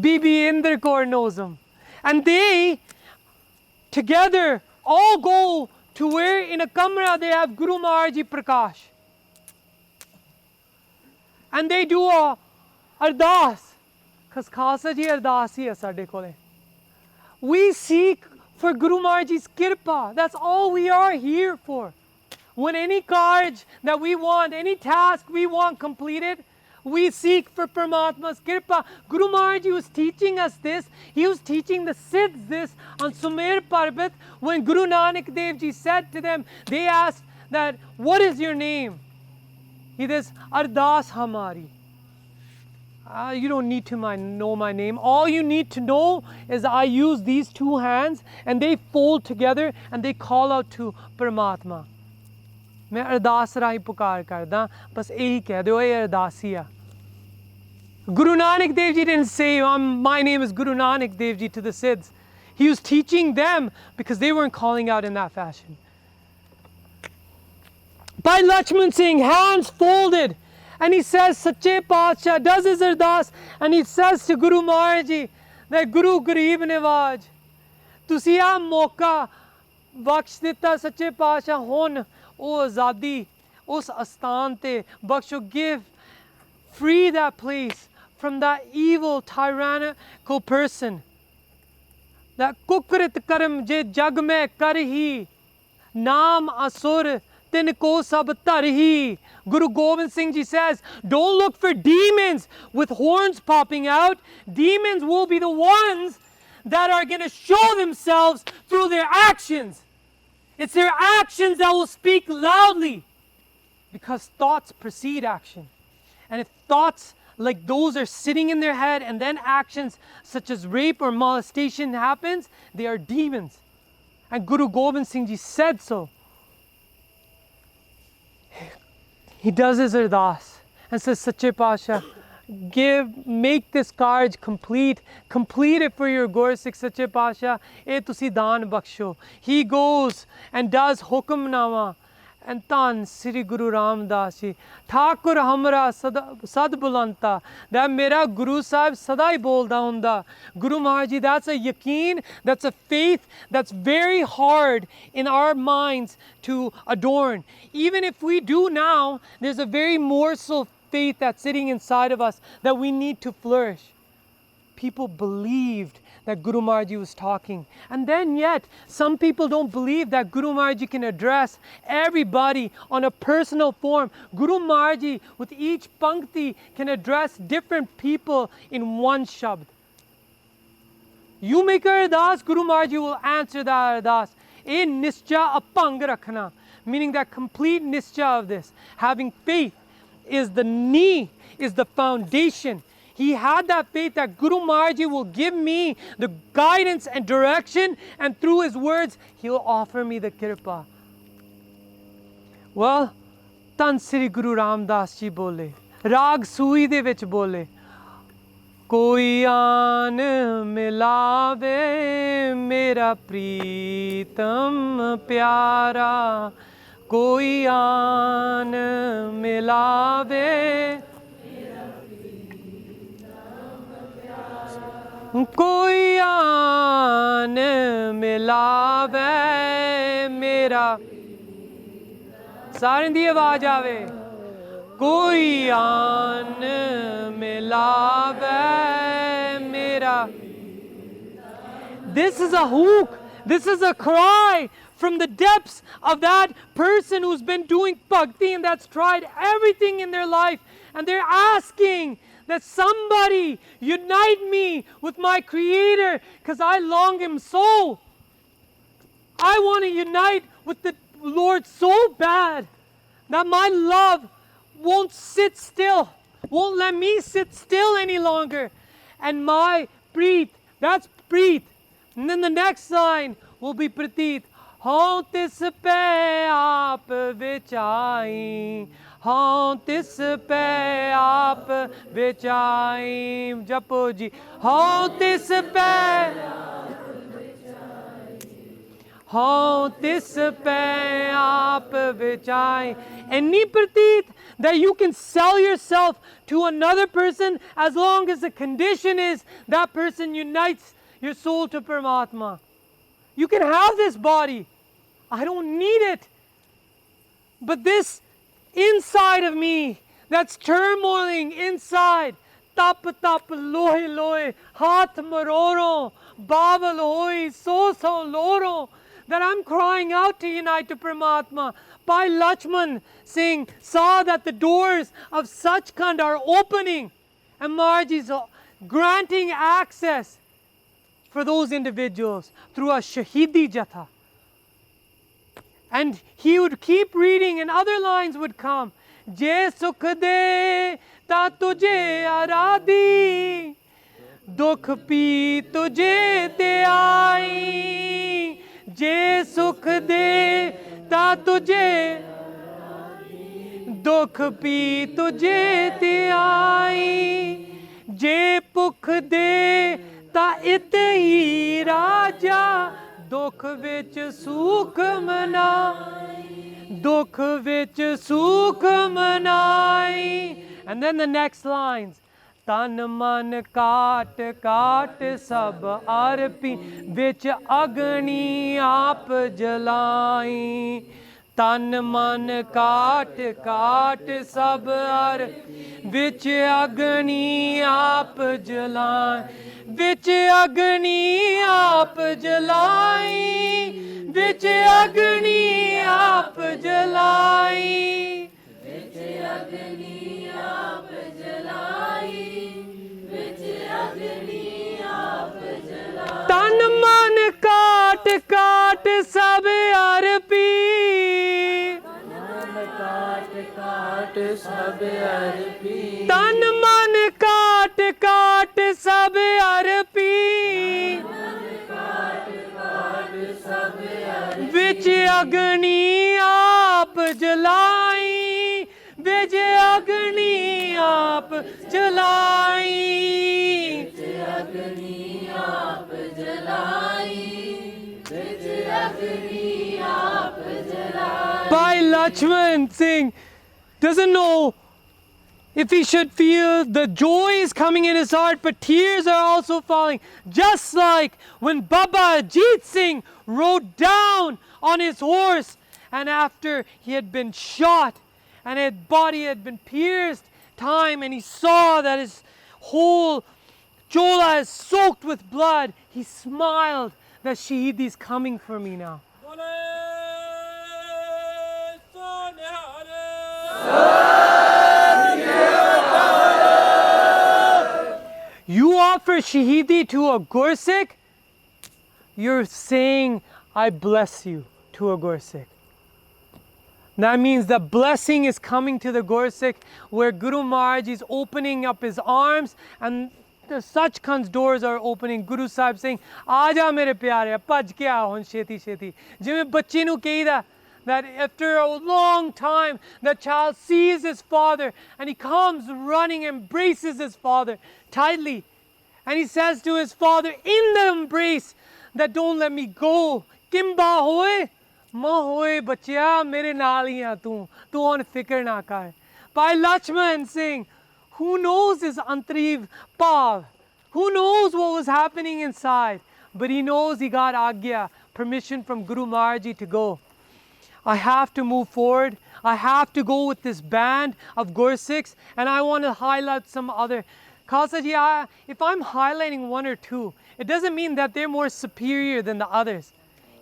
Bibi Indra Kaur knows him. And they together all go to where in a kamra they have Guru Maharaj Ji Prakash. And they do a ardas. Because Khalsa Ji ardas hi hai sade kole. We seek for Guru Maharaj Ji's kirpa. That's all we are here for. When any karj that we want, any task we want completed, we seek for Paramatma's kirpa. Guru Maharaj Ji was teaching us this. He was teaching the Siddhs this on Sumer Parbat when Guru Nanak Dev Ji said to them, they asked that, what is your name? He says, Ardas Hamari. You don't need to know my name. All you need to know is I use these two hands and they fold together and they call out to Paramatma. मैं अरदास राही पुकार करदा बस यही कह दो ये अरदासी आ. Guru Nanak Dev Ji didn't say my name is Guru Nanak Dev Ji to the Siddhs. He was teaching them because they weren't calling out in that fashion. Bhai Lakshman Singh, hands folded, and he says Sache Paatshah does his ardas and he says to Guru Maharaj Ji that Guru Garib Nawaz, ਤੁਸੀਂ ਆ ਮੌਕਾ ਬਖਸ਼ ਦਿੱਤਾ ਸੱਚੇ ਪਾਤਸ਼ਾਹ ਹੁਣ ਉਹ ਆਜ਼ਾਦੀ ਉਸ ਅਸਥਾਨ ਤੇ ਬਖਸ਼ੋ. Give, free that place from that evil tyrannical person. That kukrit karam je jag mein kar hi naam asur tin ko sab tar hi. Guru Gobind Singh Ji says, don't look for demons with horns popping out. Demons will be the ones that are going to show themselves through their actions. It's their actions that will speak loudly because thoughts precede action. And if thoughts like those are sitting in their head and then actions such as rape or molestation happens, they are demons. And Guru Gobind Singh Ji said so. He does his ardas and says, Sache Pasha, make this karj complete it for your Gursikh Sache Pasha, eh tusi daan baksho. He goes and does hukamnama and Tan Sri Guru Ramdas Ji, Thakur Hamra Sad Bulanta, that mera Guru Sahib sadai bolda hunda. Guru Maharaj Ji, that's a yaqeen, that's a faith that's very hard in our minds to adorn. Even if we do now, there's a very morsel faith that's sitting inside of us that we need to flourish. People believed that Guru Maharaj Ji was talking. And then yet, some people don't believe that Guru Maharaj Ji can address everybody on a personal form. Guru Maharaj Ji, with each pankti, can address different people in one shabd. You make a ardas, Guru Maharaj Ji will answer that ardas. A nischa apang rakhna, meaning that complete nischa of this. Having faith is the knee, is the foundation. He had that faith that Guru Maharaj Ji will give me the guidance and direction, and through his words, he'll offer me the kirpa. Well, Tan Sri Guru Ramdas Ji bole, Raag Sui de vich bole, Koi aan milave mera pritam pyara, Koi aan milave कोई आन मिलावे मेरा. सारें दी आवाज आवे. कोई आन मिलावे मेरा. This is a hook. This is a cry from the depths of that person who's been doing bhakti and that's tried everything in their life, and they're asking that somebody unite me with my Creator because I long Him so. I want to unite with the Lord so bad that my love won't sit still, won't let me sit still any longer. And my preet, that's preet. And then the next line will be prateet. Haun tis pe aap vichai. हाँ तिस पे आप बेचाई जपो जी. हाँ तिस पे आप बेचाई. Any prateet that you can sell yourself to another person as long as the condition is that person unites your soul to Paramatma. You can have this body. I don't need it. But this inside of me that's turmoiling inside, tap tap lohe lohe, haath maroro, baval hoi, so loro, that I'm crying out to unite to Paramatma. Bhai Lakshman Singh saw that the doors of Sachkhand are opening, and Maharaj is granting access for those individuals through a Shahidi Jatha. And he would keep reading and other lines would come. Je sukh de ta tujhe aradi, dukh pi tujhe te ai. Je sukh de ta tujhe, dukh pi tujhe te ai. Je pukh de ta it hi raja, dukh vich sukh manai, dukh vich sukh manai. And then the next lines. Tan man kaat kaat sab arpi, vich agni aap jalai. Tan man kaat kaat sab arpi, vich agni aap jalai. Vich agni aap jalai, vich agni aap jalai. Vich agni aap jalai, vich agni aap jalai. Tan man kaat kaat sab arpi, tan kaat kaat sab arpi. Tan man kaat kaat sab arpi, vich agni aap jalai, vich agni aap jalai. Vich agni aap jalai, vich agni aap jalai. Bhai Lakshman Singh doesn't know if he should feel the joy is coming in his heart, but tears are also falling. Just like when Baba Ajit Singh rode down on his horse, and after he had been shot and his body had been pierced time, and he saw that his whole chola is soaked with blood, he smiled that Shahidi is coming for me now. You offer Shahidi to a Gursikh, you're saying, I bless you to a Gursikh. That means the blessing is coming to the Gursikh, where Guru Maharaj is opening up his arms and the Sachkhand's doors are opening. Guru Sahib saying, Aaja mere pyare, bhaj ke aa hun sheti sheti. Jiਵੇਂ ਬੱਚੇ ਨੂੰ ਕਹੀਦਾ that after a long time the child sees his father and he comes running, embraces his father tightly, and he says to his father in the embrace that don't let me go. Kimba hoye, ma hoye bachya, mere naal hi hai tu hun fikr na kar. Bhai Lakshman Singh, who knows his antariv pav, who knows what was happening inside, but he knows he got agya, permission from Guru Maharaj Ji to go. I have to move forward. I have to go with this band of Gursikhs, and I want to highlight some other. Khalsa Ji, if I'm highlighting one or two, it doesn't mean that they're more superior than the others.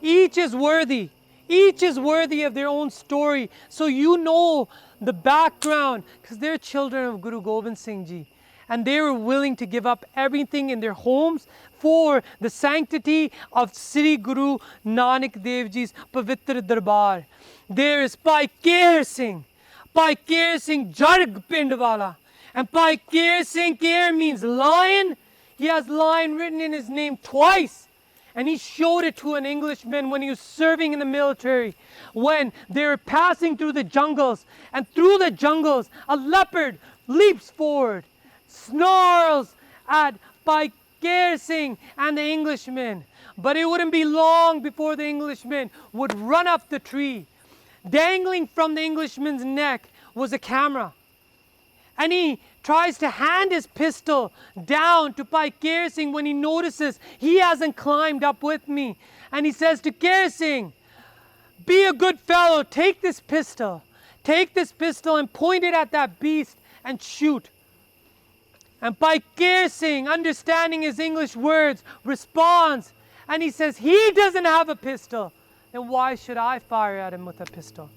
Each is worthy. Each is worthy of their own story. So you know the background, because they're children of Guru Gobind Singh Ji. And they were willing to give up everything in their homes for the sanctity of Sri Guru Nanak Dev Ji's Pavitra Darbar. There is Bhai Keher Singh. Bhai Keher Singh Jarg Pindwala. And Bhai Keher Singh, Keher means lion. He has lion written in his name twice. And he showed it to an Englishman when he was serving in the military. When they were passing through the jungles, and through the jungles, a leopard leaps forward, snarls at Bhai Keher Singh and the Englishman. But it wouldn't be long before the Englishman would run up the tree. Dangling from the Englishman's neck was a camera. And he tries to hand his pistol down to Bhai Kher Singh when he notices he hasn't climbed up with me. And he says to Kher Singh, be a good fellow, take this pistol and point it at that beast and shoot. And Bhai Kher Singh, understanding his English words, responds, and he says, he doesn't have a pistol, then why should I fire at him with a pistol?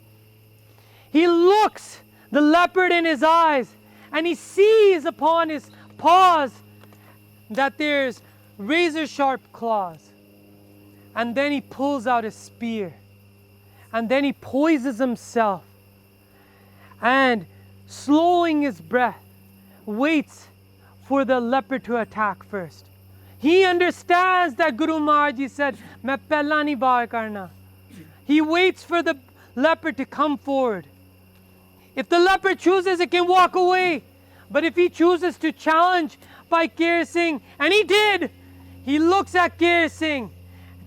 He looks the leopard in his eyes, and he sees upon his paws that there's razor sharp claws. And then he pulls out his spear, and then he poises himself, and slowing his breath, waits for the leopard to attack first. He understands that Guru Maharaj Ji said, "Main pehla nahi baar karna." He waits for the leopard to come forward. If the leopard chooses, it can walk away. But if he chooses to challenge Bhai Kher Singh, and he did, he looks at Kher Singh,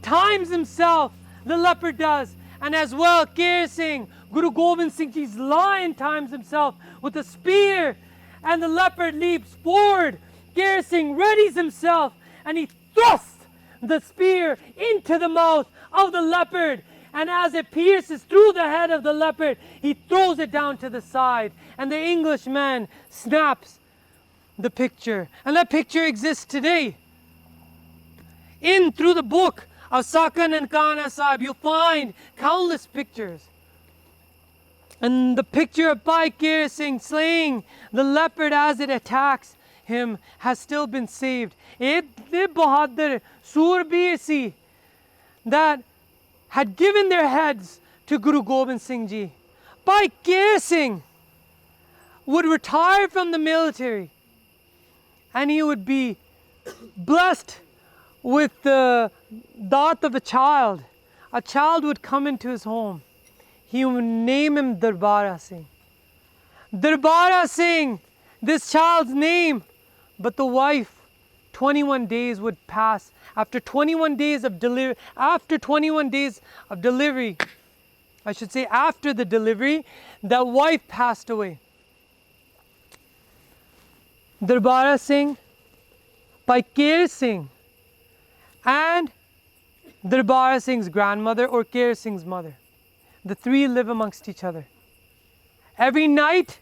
times himself, the leopard does, and as well Kher Singh, Guru Gobind Singh Ji's lion times himself with a spear, and the leopard leaps forward. Kher Singh readies himself, and he thrusts the spear into the mouth of the leopard. And as it pierces through the head of the leopard, he throws it down to the side. And the Englishman snaps the picture. And that picture exists today. Through the book of Saka Nankana Sahib, you'll find countless pictures. And the picture of Bhai Kher Singh slaying the leopard as it attacks him has still been saved. It Bahadur Surbir si that had given their heads to Guru Gobind Singh Ji. Bhai Kher Singh would retire from the military, and he would be blessed with the daat of a child. A child would come into his home. He would name him Darbara Singh. Darbara Singh, this child's name. But the wife, 21 days would pass. After 21 days of delivery, after the delivery, that wife passed away. Darbara Singh, Bhai Kher Singh, and Darbara Singh's grandmother or Kher Singh's mother. The three live amongst each other. Every night,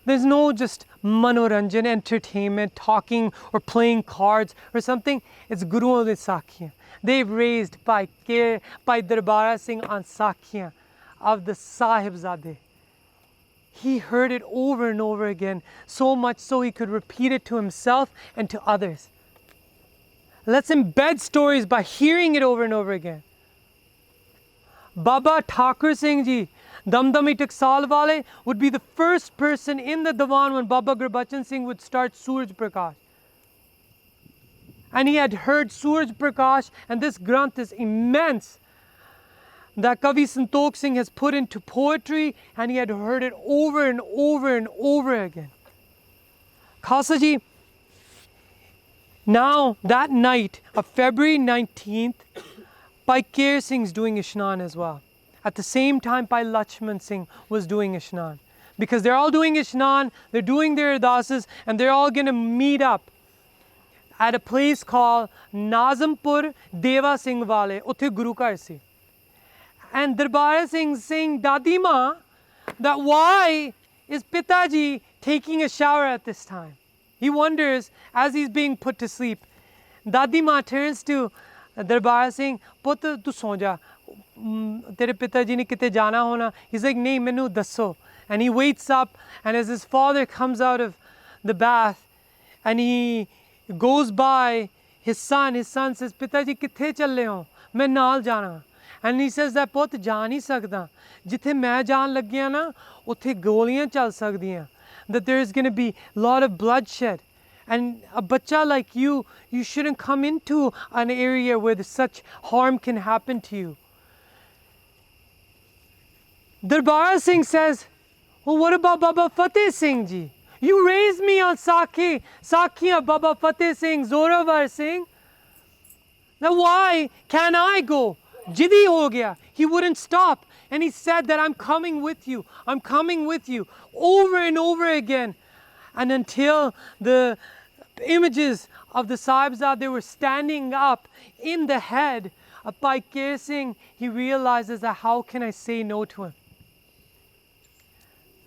there's no just manoranjan, entertainment, talking or playing cards or something. It's Guruon de Sakhiyan. They've raised Bhai Darbara Singh on Sakhiyan of the Sahibzade. He heard it over and over again, so much so he could repeat it to himself and to others. Let's embed stories by hearing it over and over again. Baba Thakur Singh Ji, Damdami Taksal Wale, would be the first person in the Diwan when Baba Gurbachan Singh would start Suraj Prakash. And he had heard Suraj Prakash, and this Granth is immense, that Kavi Santokh Singh has put into poetry, and he had heard it over and over and over again. Khalsa Ji, now that night of February 19th, Bhai Kher Singh's doing Ishnan as well. At the same time, Bhai Lakshman Singh was doing Ishnan. Because they're all doing Ishnan, they're doing their ardasas, and they're all going to meet up at a place called Nazampur Deva Singh Wale, utthe Guru Ghar si. And Darbara Singh saying, Dadi Ma, that why is Pitaji taking a shower at this time? He wonders as he's being put to sleep. Dadi Ma turns to Darbara Singh, Put tu so ja, tere Pitaji ne kite jana hona. He's like, nahi, mainu dasso. And he waits up, and as his father comes out of the bath, and he goes by his son says, Pitaji kithe challe ho? Main naal jana. And he says that put ja nahi sakda. Jithe main jaan lagya na, uthe goliyan chal sakdiyan. That there is going to be a lot of bloodshed. And a bacha like you shouldn't come into an area where such harm can happen to you. Darbara Singh says, well, what about Baba Fateh Singh Ji? You raised me on Sakhi of Baba Fateh Singh, Zorawar Singh. Now why can't I go? Jiddi ho gaya. He wouldn't stop. And he said that I'm coming with you. I'm coming with you. Over and over again. and until the images of the Sahibzade were standing up in the head of Bhai Kher Singh, he realizes that how can I say no to him?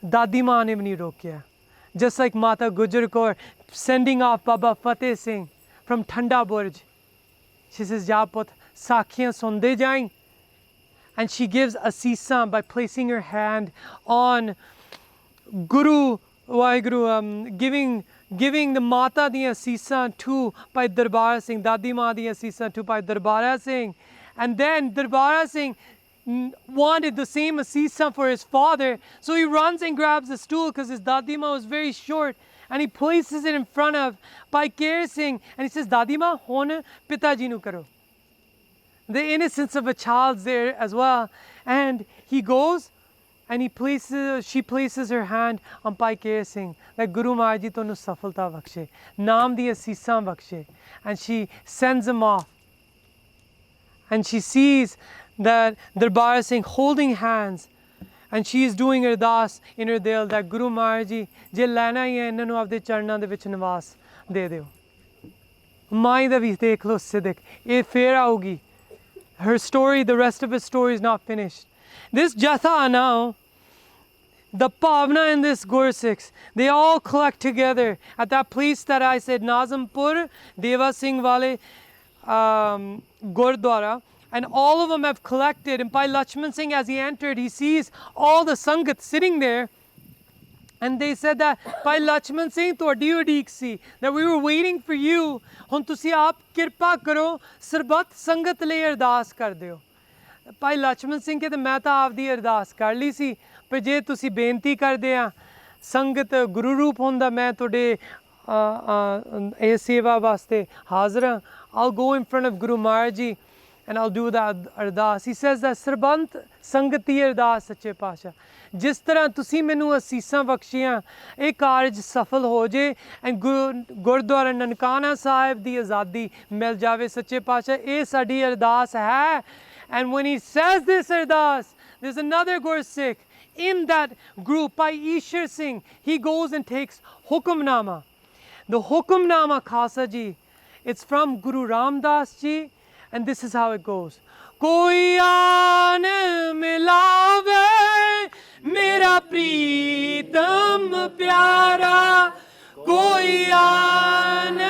Dadi Maa ne bhi nahi rokiya. Just like Mata Gujar Kaur sending off Baba Fateh Singh from Thanda Burj. She says, Ja put, sakhiyan sunde jain. And she gives asisa by placing her hand on Guru Waheguru, giving the Mata di asisa to Bhai Darbara Singh, Dadi Maa di asisa to Bhai Darbara Singh. And then Darbara Singh wanted the same asisa for his father, so he runs and grabs a stool because his Dadi Maa was very short, and he places it in front of Bhai Kher Singh, and he says, Dadi Maa, hon Pitaji nu karo. The innocence of a child's there as well. And he goes and she places her hand on Bhai Kher Singh, that Guru Maharaj ji tonu safalta bakshe, naam di asisa bakshe. And she sends him off. And she sees that Darbar Singh holding hands, and she is doing ardas in her dil that Guru Maharaj ji, je lena hi hai, inna nu apne charnan de vich niwas de deo. Mai da vi dekh lo Siddiq, ye fair augi. Her story, the rest of her story is not finished. This Jatha now, the Pavna and this Gursikhs, they all collect together at that place that I said, Nazampur, Deva Singh Wale Gurdwara, and all of them have collected. And Bhai Lakshman Singh, as he entered, he sees all the Sangat sitting there. And they said that, Bhai Lakshman Singh, tuadi udik si, that we were waiting for you. Hun tusi aap kirpa karo, sarbat sangat le ardas kar deo. Bhai Lakshman Singh ke main ta aapdi ardas kar li si, par je tusi benti kar deya, sangat guru roop honda, main tode eh seva vaste hazir. I'll go in front of Guru Maharaj ji and I'll do that ardas. He says that Sarbant Sangati ardas Sache Pasha. जिस तरह तुसी मैनू असीसां बख्शियां ये कारज सफल हो जे and gurdwara Nankana Sahib दी आज़ादी मिल जावे सच्चे पातशाह ये साडी अरदास है. And when he says this ardas, there's another Gursikh in that group by Ishar Singh. He goes and takes Hukamnama. The Hukamnama Khasa ji, it's from Guru Ramdas ji, and this is how it goes. कोई आन मिलावे मेरा प्रीतम प्यारा, कोई आन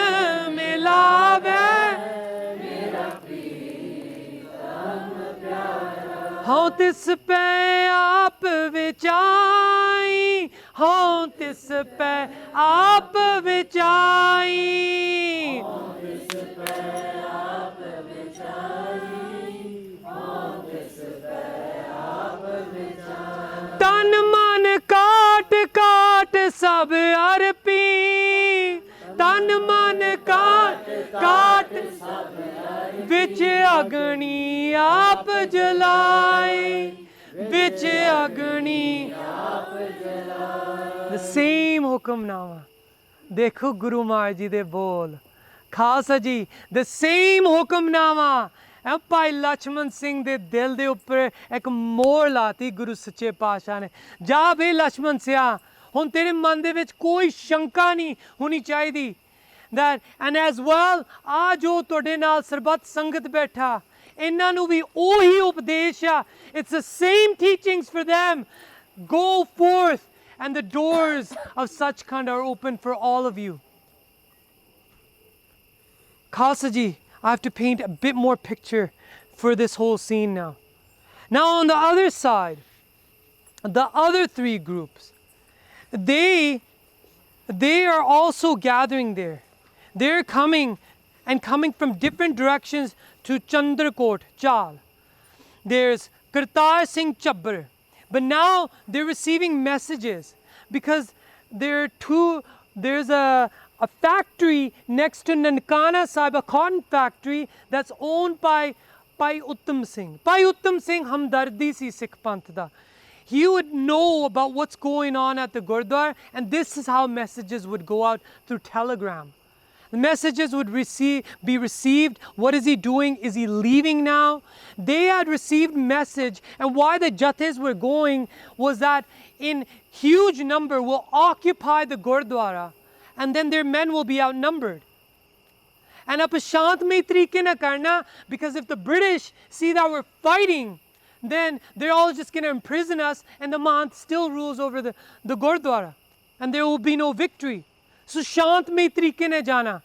मिलावे मेरा प्रीतम प्यारा, हाँ तिस पे आप विचाई, हाँ तिस पे आप विचाई, हाँ तिस पे आप विचाई, तन मन काट काट सब अर्पी, तन मन काट काट सब अर्पी, बिच अग्नि आप जलाई, बिच अग्नि आप जलाई. The same Hukamnama. देखो गुरु महाराज जी दे बोल. खालसा जी, the same Hukamnama. भाई लक्ष्मण सिंह दे दिल दे ऊपर एक मोहर लाती गुरु सच्चे पातशाह ने. जा बे लक्ष्मण सिया, हुण तेरे मन दे विच कोई शंका नहीं होनी चाहिदी. That and as well, आ जो तुहाडे नाल सरबत संगत बैठा, इन्हां नूं भी ओही उपदेश आ. It's the same teachings for them. Go forth and the doors of Sachkhand are open for all of you. Khalsa ji, I have to paint a bit more picture for this whole scene now. Now on the other side, the other three groups, they are also gathering there. They're coming from different directions to Chandrakot, Chal. There's Kartar Singh Chabbar. But now they're receiving messages because there's a factory next to Nankana Sahib, a cotton factory that's owned by Bhai Uttam Singh. Bhai Uttam Singh Hamdardi si Sikh Panth da. He would know about what's going on at the Gurdwara, and this is how messages would go out through telegram. The messages would be received. What is he doing? Is he leaving now? They had received message, and why the Jathas were going was that in huge number will occupy the Gurdwara, and then their men will be outnumbered. And up a shantmay tareeke na karna, because if the British see that we're fighting, then they're all just going to imprison us, and the Mahant still rules over the Gurdwara, and there will be no victory. So shantmay tareeke na jana.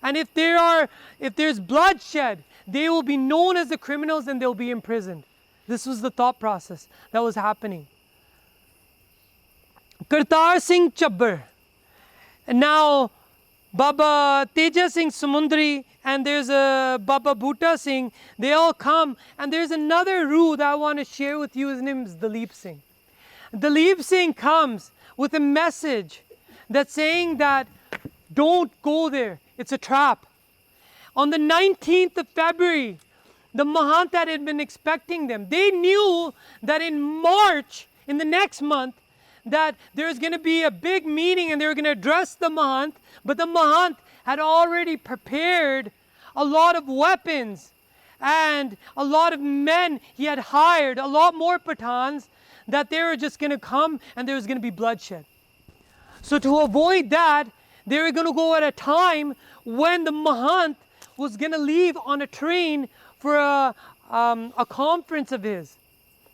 And if there's bloodshed, they will be known as the criminals and they'll be imprisoned. This was the thought process that was happening. Kartar Singh Chabbar. And now Baba Teja Singh Samundri and there's a Baba Bhuta Singh, they all come, and there's another Roo that I want to share with you. His name is Dalip Singh. Dalip Singh comes with a message that's saying that don't go there. It's a trap. On the 19th of February, the Mahant that had been expecting them, they knew that in March, in the next month, that there's going to be a big meeting and they were going to address the Mahant, but the Mahant had already prepared a lot of weapons and a lot of men he had hired, a lot more Pathans, that they were just going to come and there was going to be bloodshed. So to avoid that, they were going to go at a time when the Mahant was going to leave on a train for a conference of his.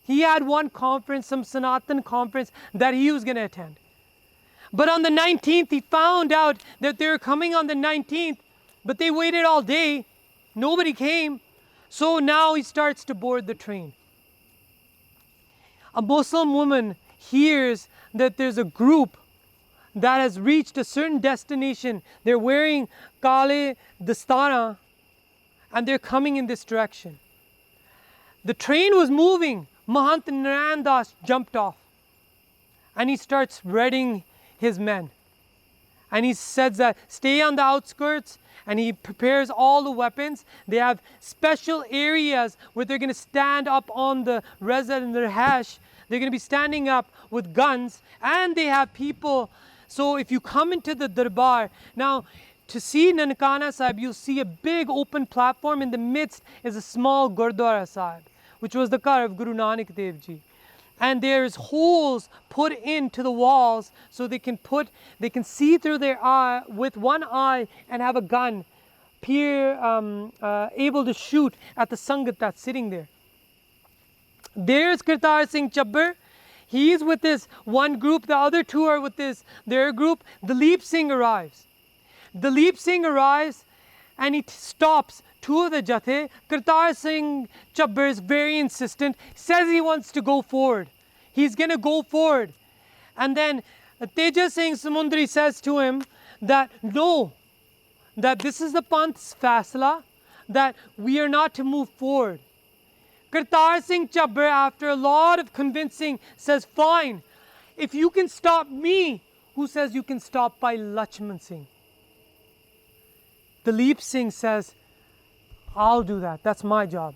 He had one conference, some Sanatan conference that he was going to attend. But on the 19th, he found out that they were coming on the 19th, but they waited all day. Nobody came. So now he starts to board the train. A Muslim woman hears that there's a group that has reached a certain destination. They're wearing Kale Dastana and they're coming in this direction. The train was moving. Mahant Narayan Das jumped off and he starts readying his men. And he says that stay on the outskirts, and he prepares all the weapons. They have special areas where they're going to stand up on the Reza and the Hash. They're going to be standing up with guns, and they have people. So if you come into the Darbar, now to see Nankana Sahib, you'll see a big open platform. In the midst is a small Gurdwara Sahib, which was the car of Guru Nanak Dev Ji. And there's holes put into the walls so they can see through their eye with one eye and have a gun, able to shoot at the Sangat that's sitting there. There's Kartar Singh Chabbar. He's with this one group. The other two are with their group. Dalip Singh arrives. Dalip Singh arrives and he stops two of the Jathe. Kartar Singh Chabbar is very insistent. He says he wants to go forward. He's going to go forward. And then Teja Singh Samundri says to him that no, that this is the Panth's fasla, that we are not to move forward. Kartar Singh Chabbar, after a lot of convincing, says, fine, if you can stop me, who says you can stop Bhai Lakshman Singh? Dalip Singh says, I'll do that. That's my job.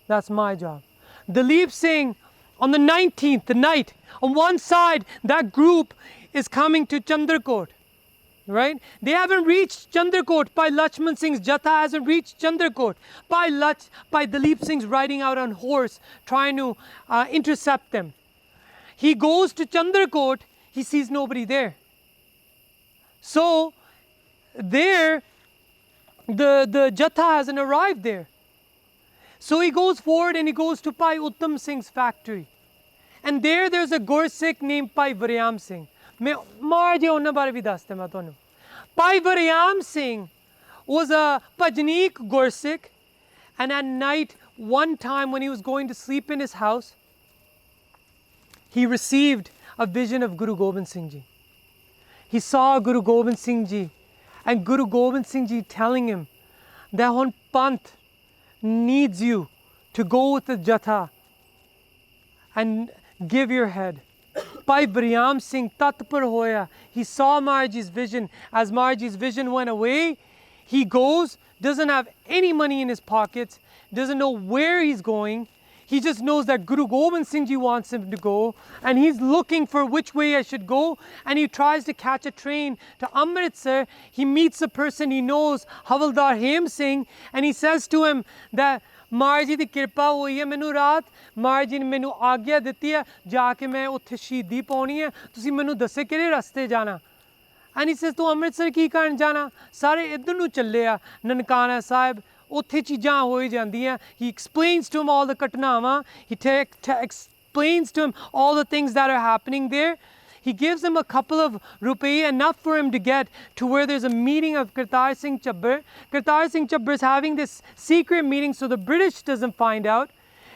That's my job. Dalip Singh, on the 19th, the night, on one side, that group is coming to Chandrakot, right? They haven't reached Chandrakot. Bhai Lakshman Singh's Jatha hasn't reached Chandrakot. Bhai Dalip Singh's riding out on horse, trying to intercept them. He goes to Chandrakot, he sees nobody there. So, there, the Jatha hasn't arrived there. So he goes forward and he goes to Bhai Uttam Singh's factory. And there's a Gursikh named Bhai Varyam Singh. Bhai Varyam Singh was a Pajnik Gursikh, and at night, one time when he was going to sleep in his house, he received a vision of Guru Gobind Singh Ji. He saw Guru Gobind Singh Ji, and Guru Gobind Singh Ji telling him that Hun Panth needs you to go with the Jatha and give your head. Bhai Varyam Singh tatpar hoya. He saw Maharaji's vision. As Maharaji's vision went away, he goes, doesn't have any money in his pockets, doesn't know where he's going. He just knows that Guru Gobind Singh Ji wants him to go, and he's looking for which way I should go, and he tries to catch a train to Amritsar. He meets a person he knows, Havildar Hem Singh, and he says to him that मार जी दी कृपा होई है मैनू रात मार जी ने मैनू आग्या दित्ती है जाके मैं उत्थे शहीदी पाउणी है तुसी मैनू दस्से किहड़े रस्ते जाना and he says तू अमृतसर की करन जाना सारे इधर नू चले आ ननकाना साहिब उत्थे चीज़ां होई जांदियां he explains to him all the घटनावां he explains to him all the things that are happening there. He gives him a couple of rupees, enough for him to get to where there's a meeting of Kartar Singh Chabbar. Kartar Singh Chabbar is having this secret meeting so the British doesn't find out.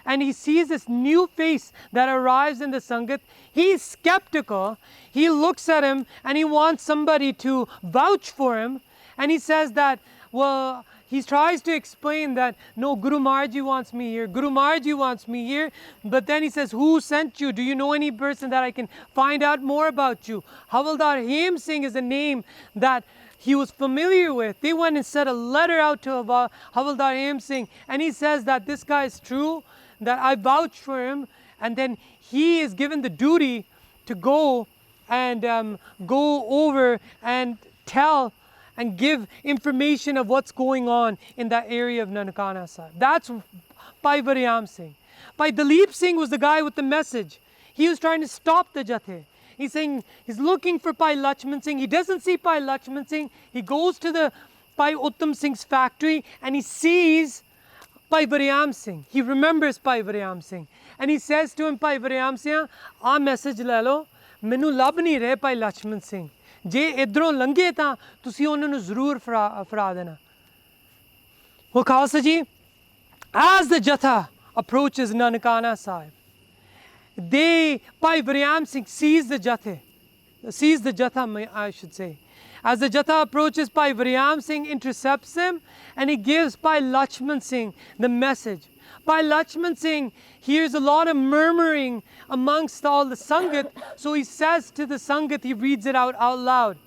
And he sees this new face that arrives in the Sangat. He's skeptical. He looks at him and he wants somebody to vouch for him. And he says that, well, he tries to explain that, no, Guru Maharaj wants me here. Guru Maharaj wants me here. But then he says, who sent you? Do you know any person that I can find out more about you? Havildar Hem Singh is a name that he was familiar with. They went and sent a letter out to Havildar Hem Singh. And he says that this guy is true, that I vouch for him. And then he is given the duty to go and go over and tell and give information of what's going on in that area of Nankana Sahib. That's Bhai Varyam Singh. Bhai Dalip Singh was the guy with the message. He was trying to stop the Jathe. He's saying, he's looking for Bhai Lakshman Singh. He doesn't see Bhai Lakshman Singh. He goes to the Bhai Uttam Singh's factory and he sees Bhai Varyam Singh. He remembers Bhai Varyam Singh. And he says to him, Bhai Varyam Singh, "Aa message le lo, mainu lab nahi rahe Bhai Lakshman Singh. जे इधरों लंघे तां तुसीं उन्हां नूं ज़रूर फड़ा देना." Well, Khalsa Ji, as the Jatha approaches Nankana Sahib, Bhai Varyam Singh sees the Jatha, I should say. As the Jatha approaches, Bhai Varyam Singh intercepts him and he gives Bhai Lakshman Singh the message. Bhai Lakshman Singh hears a lot of murmuring amongst all the Sangat, so he says to the Sangat, he reads it out loud.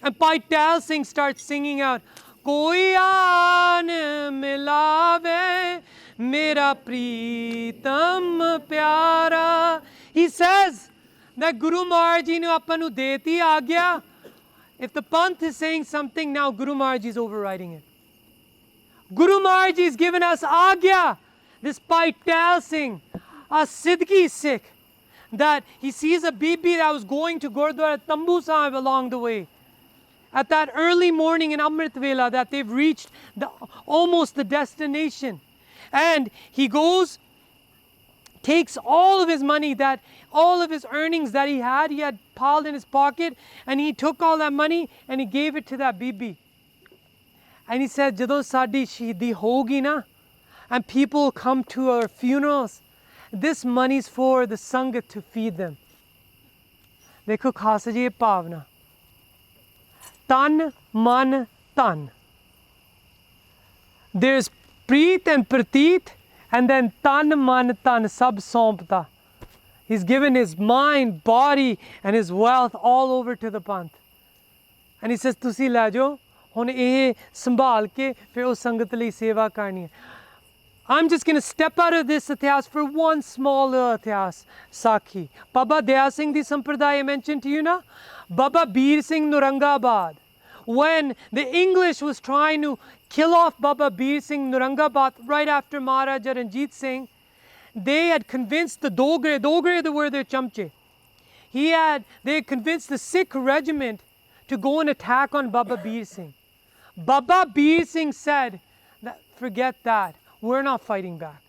And Bhai Tal Singh starts singing out, "Koi aan milave mera pritam pyara." He says that Guru Maharaj Ji ne apan nu deti aagya. If the Panth is saying something, now Guru Maharaj Ji is overriding it. Guru Maharaj Ji has given us Agya. This Bhai Tal Singh, a Sidki Sikh, that he sees a Bibi that was going to Gurdwara Tambu Sahib along the way. At that early morning in Amrit Vela, that they've reached almost the destination. And he goes, takes all of his money, all of his earnings that he had piled in his pocket, and he took all that money and he gave it to that Bibi. And he said, "Jadon saadi shahidi hogi na, and people come to our funerals, this money is for the Sangat to feed them." Dekho Khalsa Ji, Pavna. Tan, man, tan. There's preet and prateet, and then tan, man, tan, sab sompta. He's given his mind, body, and his wealth all over to the Panth. And he says, "Tusi le jo. ਹੁਣ ਇਹ ਸੰਭਾਲ ਕੇ ਫਿਰ ਉਹ ਸੰਗਤ ਲਈ ਸੇਵਾ ਕਰਨੀ ਹੈ." I'm just going to step out of this ityas for one small little ityas, Sakhi. Baba Daya Singh di Sampradaya I mentioned to you na? Baba Bir Singh Naurangabad. When the English was trying to kill off Baba Bir Singh Naurangabad right after Maharaja Ranjit Singh, they had convinced the Dogre were their chamche. They had convinced the Sikh regiment to go and attack on Baba Bir Singh. Baba Bir Singh said, "Forget that. We're not fighting back."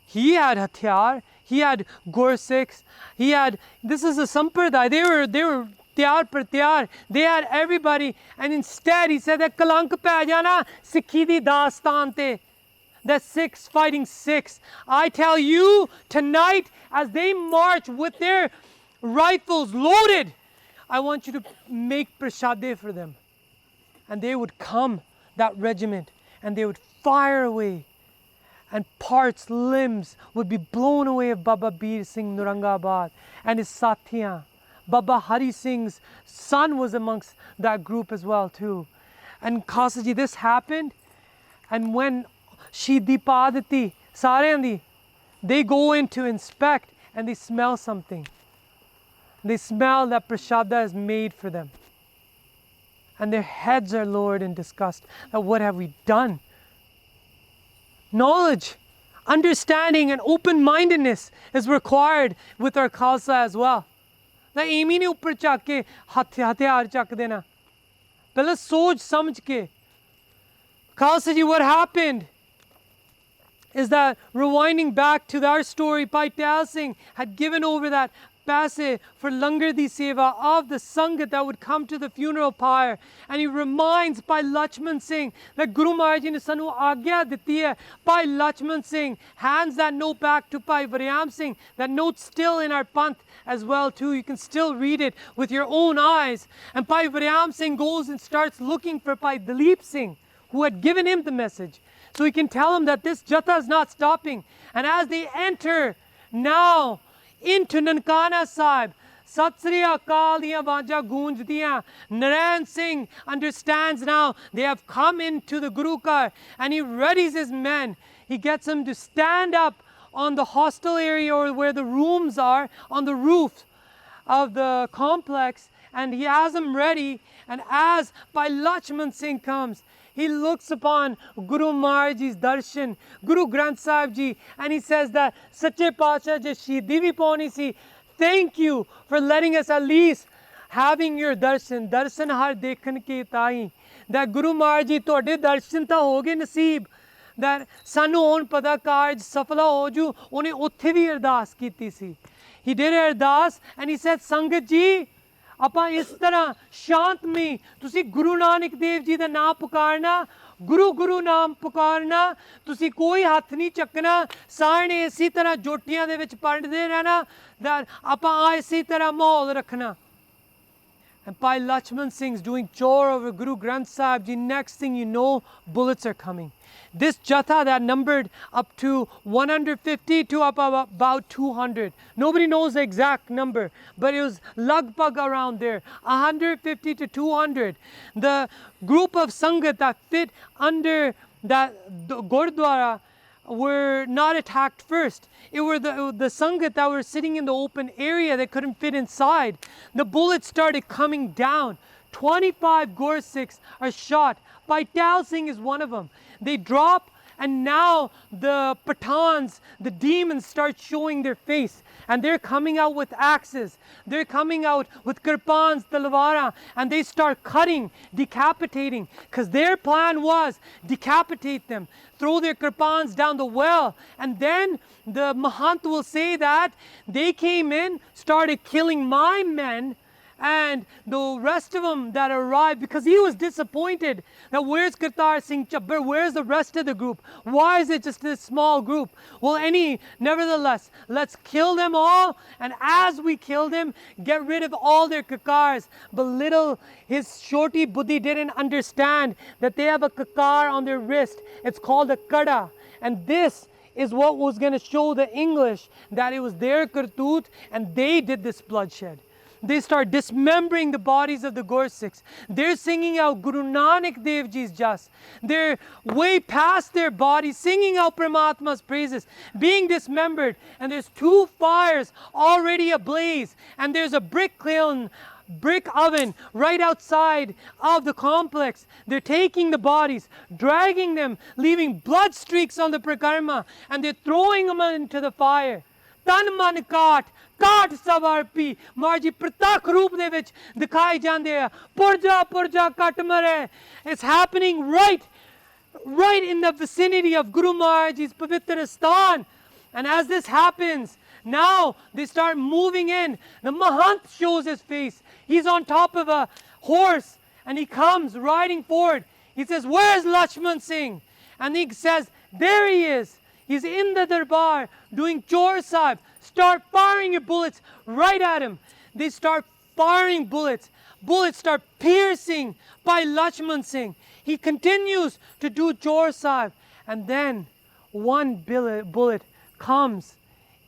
He had Hathiar, he had Gursikhs, this is a Sampradaya, they were Tyar Pratyar, they had everybody, and instead he said that Kalank pੈ jana Sikhi di dastan te, that Sikhs fighting Sikhs. I tell you, tonight as they march with their rifles loaded, I want you to make prashade for them. And they would come, that regiment, and they would fire away. And parts, limbs would be blown away of Baba Bir Singh Naurangabad and his Sathiyan. Baba Hari Singh's son was amongst that group as well too. And Khalsa Ji, this happened. And when Shidi Padati ਸਾਰਿਆਂ ਦੀ, they go in to inspect and they smell something. They smell that prashada is made for them. And their heads are lowered in disgust. That what have we done? Knowledge, understanding and open-mindedness is required with our Khalsa as well. ਨਾ ਇਵੇਂ ਨਹੀਂ ਉੱਪਰ ਚੱਕ ਕੇ ਹਥਿਆਰ ਚੱਕ ਦੇਣਾ, ਪਹਿਲਾਂ ਸੋਚ ਸਮਝ ਕੇ. Khalsa ji, what happened is that, rewinding back to our story, Bhai Tyal Singh had given over that paise for Langar di Seva of the Sangat that would come to the funeral pyre. And he reminds Bhai Lakshman Singh that Guru Maharaj Ji ne sanu aagya diti hai. Bhai Lakshman Singh hands that note back to Bhai Varyam Singh. That note's still in our panth as well too. You can still read it with your own eyes. And Bhai Varyam Singh goes and starts looking for Bhai Dalip Singh, who had given him the message. So he can tell him that this jatha is not stopping. And as they enter now into Nankana Sahib, Sat Sri Akal diyan awaazan goonjdiyan. Narayan Singh understands now they have come into the Guru Kar, and he readies his men. He gets them to stand up on the hostel area, or where the rooms are, on the roof of the complex, and he has them ready. And as Bhai Lakshman Singh comes, he looks upon Guru Maharaj Ji's darshan, Guru Granth Sahib Ji, and he says that, Sache Paatshah je Shahidi vi pauni si, thank you for letting us at least having your darshan. Darshan har dekhan ke tai. That Guru Maharaj Ji, tode darshan ta ho ge naseeb. That sanu on pada kaaj safala ho ju, ਉਹਨੇ ਉੱਥੇ ਵੀ ਅਰਦਾਸ ਕੀਤੀ ਸੀ. He did ardas and he said, Sangat Ji, ਆਪਾਂ ਇਸ ਤਰ੍ਹਾਂ ਸ਼ਾਂਤਮਈ ਤੁਸੀਂ ਗੁਰੂ ਨਾਨਕ ਦੇਵ ਜੀ ਦਾ ਨਾਮ ਪੁਕਾਰਨਾ, ਗੁਰੂ ਗੁਰੂ ਨਾਮ ਪੁਕਾਰਨਾ, ਤੁਸੀਂ ਕੋਈ ਹੱਥ ਨਹੀਂ ਚੱਕਣਾ, ਸਾਹਣੇ ਇਸੇ ਤਰ੍ਹਾਂ ਜੋਟੀਆਂ ਦੇ ਵਿੱਚ ਪੜ੍ਹਦੇ ਰਹਿਣਾ, ਆਪਾਂ ਇਸੇ ਤਰ੍ਹਾਂ ਮਾਹੌਲ ਰੱਖਣਾ. And Bhai Lakshman Singh's doing chore over Guru Granth Sahib Ji. Next thing you know, bullets are coming. This jatha that numbered up to 150 to up about 200. Nobody knows the exact number, but it was lagbhag around there, 150 to 200. The group of Sangat that fit under that Gurdwara were not attacked first. It were the Sangat that were sitting in the open area that couldn't fit inside. The bullets started coming down. 25 Gursikhs are shot. Bhai Tyal Singh is one of them. They drop, and now the Pathans, the demons, start showing their face. And they're coming out with axes. They're coming out with kirpans, talwara, and they start cutting, decapitating. Because their plan was decapitate them, throw their kirpans down the well. And then the Mahant will say that they came in, started killing my men, and the rest of them that arrived, because he was disappointed that where's Kartar Singh Chabbar, where's the rest of the group? Why is it just this small group? Well, nevertheless, let's kill them all, and as we kill them, get rid of all their kakars. But his shorty buddhi didn't understand that they have a kakar on their wrist. It's called a kada, and this is what was going to show the English that it was their kartoot and they did this bloodshed. They start dismembering the bodies of the Gursikhs. They're singing out Guru Nanak Dev Ji's jas. They're way past their bodies, singing out Paramatma's praises, being dismembered. And there's 2 fires already ablaze. And there's a brick oven right outside of the complex. They're taking the bodies, dragging them, leaving blood streaks on the prakarma, and they're throwing them into the fire. Tan man kaat savarpi, Marji pratak roop de vich dikhai jande hai. Purja kat mare. It's happening right in the vicinity of Guru Maharaj's Pavitra Sthan. And as this happens, now they start moving in. The Mahant shows his face. He's on top of a horse and he comes riding forward. He says, "Where's Lakshman Singh?" And he says, "There he is. He's in the darbar doing chore sahib. Start firing your bullets right at him." They start firing bullets. Bullets start piercing Bhai Lakshman Singh. He continues to do chore sahib. And then one bullet comes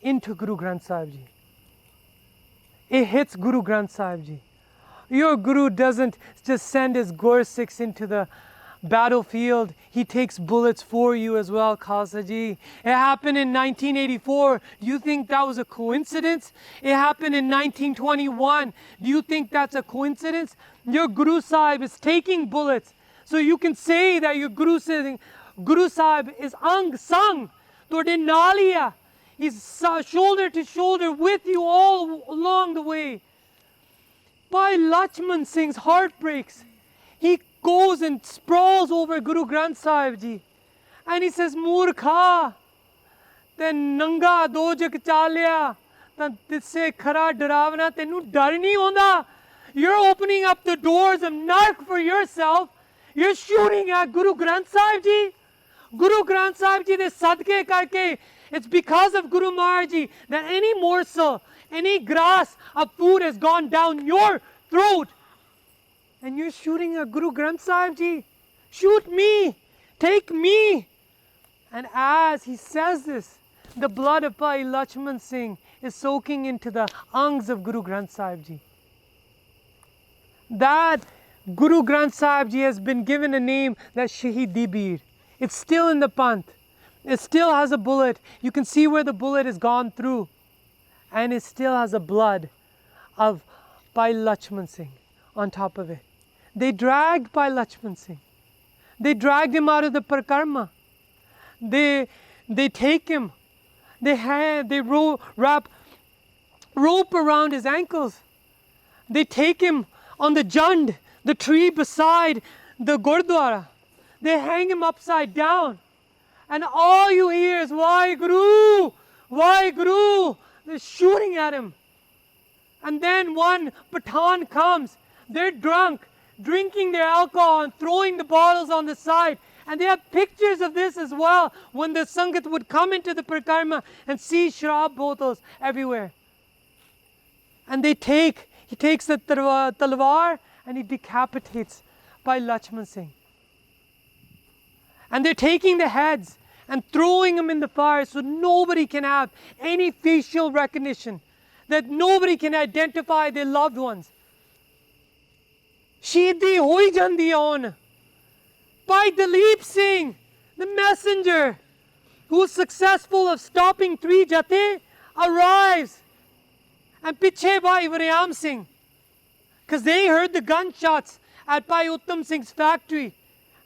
into Guru Granth Sahib Ji. It hits Guru Granth Sahib Ji. Your Guru doesn't just send his Gursikhs into the battlefield, he takes bullets for you as well, Khalsa Ji. It happened in 1984. Do you think that was a coincidence? It happened in 1921. Do you think that's a coincidence? Your Guru Sahib is taking bullets. So you can say that your Guru Sahib is ang sang. Tode naal hi hai. He's shoulder to shoulder with you all along the way. Bhai Lachman Singh's heart breaks. He goes and sprawls over Guru Granth Sahib Ji. And he says, Murkha, te nanga dojak chalya, ta tisse khara daravna, tenu dar nahi honda. You're opening up the doors of nark for yourself. You're shooting at Guru Granth Sahib Ji. Guru Granth Sahib Ji de sadke karke. It's because of Guru Maharaj Ji that any morsel, any grass of food has gone down your throat. And you're shooting at Guru Granth Sahib Ji. Shoot me. Take me. And as he says this, the blood of Bhai Lachman Singh is soaking into the angs of Guru Granth Sahib Ji. That Guru Granth Sahib Ji has been given a name, that Shahidi Bir. It's still in the Panth. It still has a bullet. You can see where the bullet has gone through. And it still has a blood of Bhai Lachman Singh on top of it. They dragged Bhai Lachman Singh. They dragged him out of the Parakrama. They take him. They wrap rope around his ankles. They take him on the jand, the tree beside the Gurdwara. They hang him upside down. And all you hear is, Waheguru, Waheguru. They're shooting at him. And then one Pathan comes. They're drunk, drinking their alcohol and throwing the bottles on the side. And they have pictures of this as well, when the Sangat would come into the Parikrama and see shrab bottles everywhere. And he takes the talwar and he decapitates Bhai Lachman Singh. And they're taking the heads and throwing them in the fire so nobody can have any facial recognition, that nobody can identify their loved ones. Shahidi hoi jandi on. Bhai Dalip Singh, the messenger, who was successful of stopping 3 Jathe, arrives. And piche Bhai Varyam Singh, because they heard the gunshots at Bhai Uttam Singh's factory.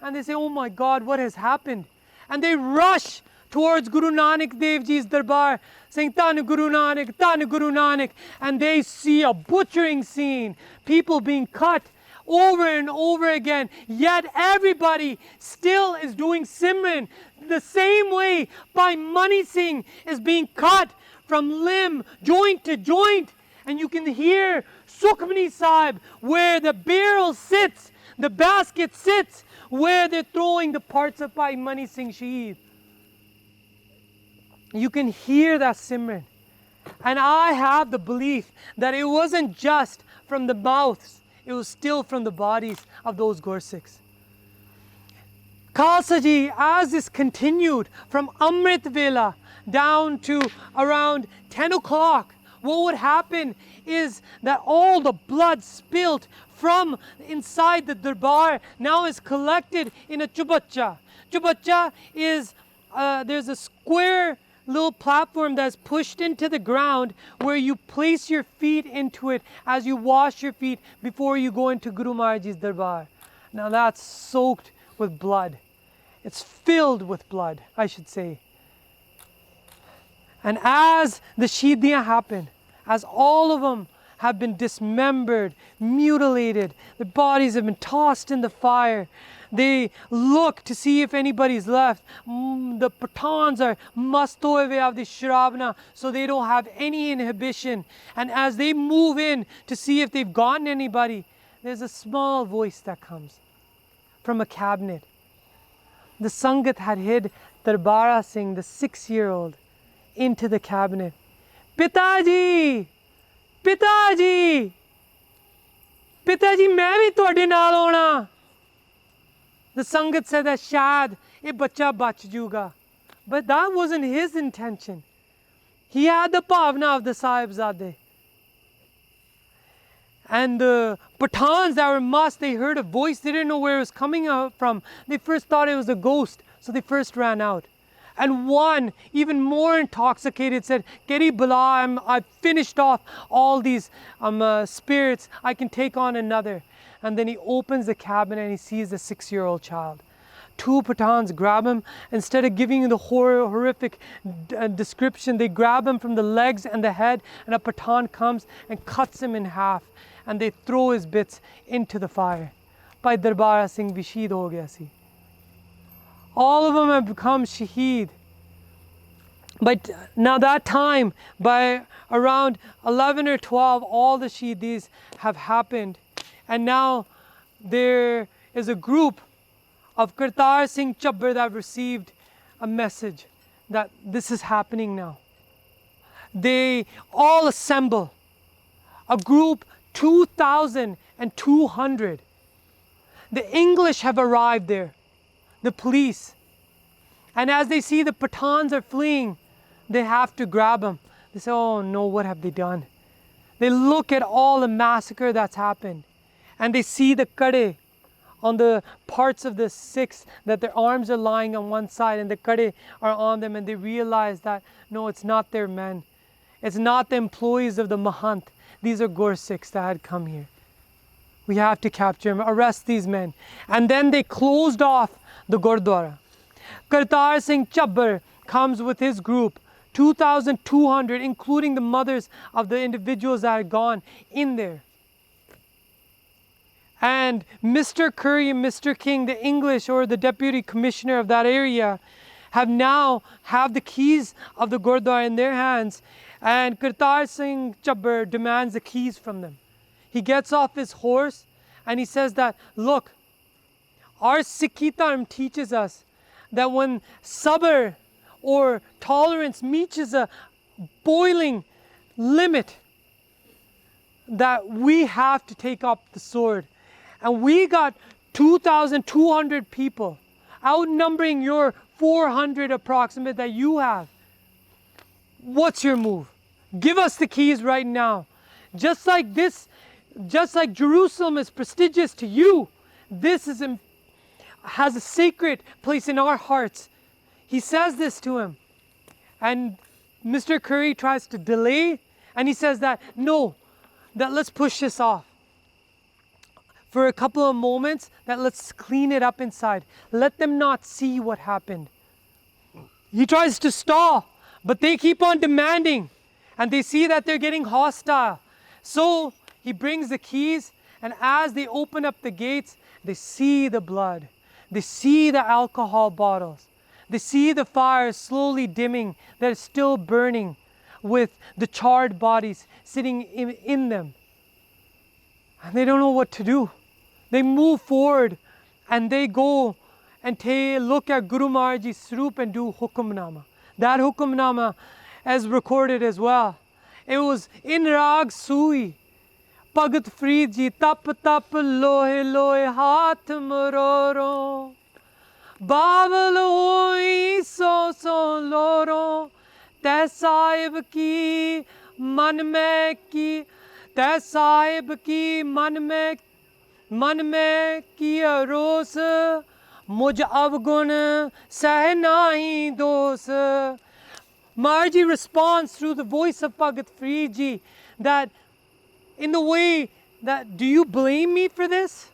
And they say, oh my God, what has happened? And they rush towards Guru Nanak Dev Ji's darbar, saying, Tan Guru Nanak, Tan Guru Nanak. And they see a butchering scene, people being cut over and over again. Yet everybody still is doing Simran the same way. Bhai Mani Singh is being cut from limb, joint to joint. And you can hear Sukhmani Sahib, where the barrel sits, the basket sits, where they're throwing the parts of Bhai Mani Singh Shaheed. You can hear that Simran. And I have the belief that it wasn't just from the mouths, it was still from the bodies of those Gursikhs. Khalsa Ji, as this continued from Amrit Vela down to around 10 o'clock, what would happen is that all the blood spilt from inside the darbar now is collected in a chubacha. Chubacha is, there's a square little platform that's pushed into the ground where you place your feet into it as you wash your feet before you go into Guru Maharaj's darbar. Now that's soaked with blood. It's filled with blood, I should say. And as the Shidiyan happen, as all of them have been dismembered, mutilated, the bodies have been tossed in the fire, they look to see if anybody's left. The Pathans are mastoe of the Shrabna, so they don't have any inhibition. And as they move in to see if they've gotten anybody, there's a small voice that comes from a cabinet. The Sangat had hid Darbara Singh, the 6-year-old, into the cabinet. Pitaji! Pitaji! Pitaji, main bhi tode naal auna. The Sangat said that shayad ye bacha bach juga. But that wasn't his intention. He had the bhavna of the Sahibzade. And the Pathans that were must, they heard a voice, they didn't know where it was coming out from. They first thought it was a ghost, so they first ran out. And one, even more intoxicated, said, Keri Bala, I've finished off all these spirits, I can take on another. And then he opens the cabin and he sees a 6-year-old child. 2 Pathans grab him. Instead of giving him the horrific description, they grab him from the legs and the head, and a Pathan comes and cuts him in half. And they throw his bits into the fire. Bhai Darbara Singh भी शहीद हो गया सी. All of them have become shaheed. But now that time, by around 11 or 12, all the shaheedis have happened. And now there is a group of Kartar Singh Chabbar that received a message that this is happening now. They all assemble, a group 2,200. The English have arrived there, the police. And as they see the Pathans are fleeing, they have to grab them. They say, oh no, what have they done? They look at all the massacre that's happened, and they see the kade on the parts of the Sikhs, that their arms are lying on one side and the kade are on them, and they realize that no, it's not their men. It's not the employees of the Mahant. These are Gur Sikhs that had come here. We have to capture them, arrest these men. And then they closed off the Gurdwara. Kartar Singh Chabbar comes with his group, 2,200, including the mothers of the individuals that had gone in there. And Mr. Curry and Mr. King, the English or the deputy commissioner of that area, have the keys of the Gurdwara in their hands. And Kartar Singh Chabbar demands the keys from them. He gets off his horse and he says that, look, our Sikhi Dharma teaches us that when sabr or tolerance reaches a boiling limit, that we have to take up the sword. And we got 2,200 people, outnumbering your 400 approximate that you have. What's your move? Give us the keys right now. Just like Jerusalem is prestigious to you, this has a sacred place in our hearts. He says this to him. And Mr. Curry tries to delay, and he says that, no, that let's push this off for a couple of moments, that let's clean it up inside. Let them not see what happened. He tries to stall, but they keep on demanding, and they see that they're getting hostile. So he brings the keys, and as they open up the gates, they see the blood. They see the alcohol bottles. They see the fire slowly dimming that is still burning with the charred bodies sitting in them. And they don't know what to do. They move forward and they go and look at Guru Maharaj's Swarup and do Hukamnama. That Hukamnama is recorded as well. It was in Rag Sui. Bhagat Farid ji, tap tap lohe lohe haath maroro. Babal hoi so so loro. Teh Sahib ki man mein ki. Teh Sahib ki man mein kiya ros. Muj avgun seh nahi dos. Maharaj responds through the voice of Bhagat Farid ji that in the way that, do you blame me for this?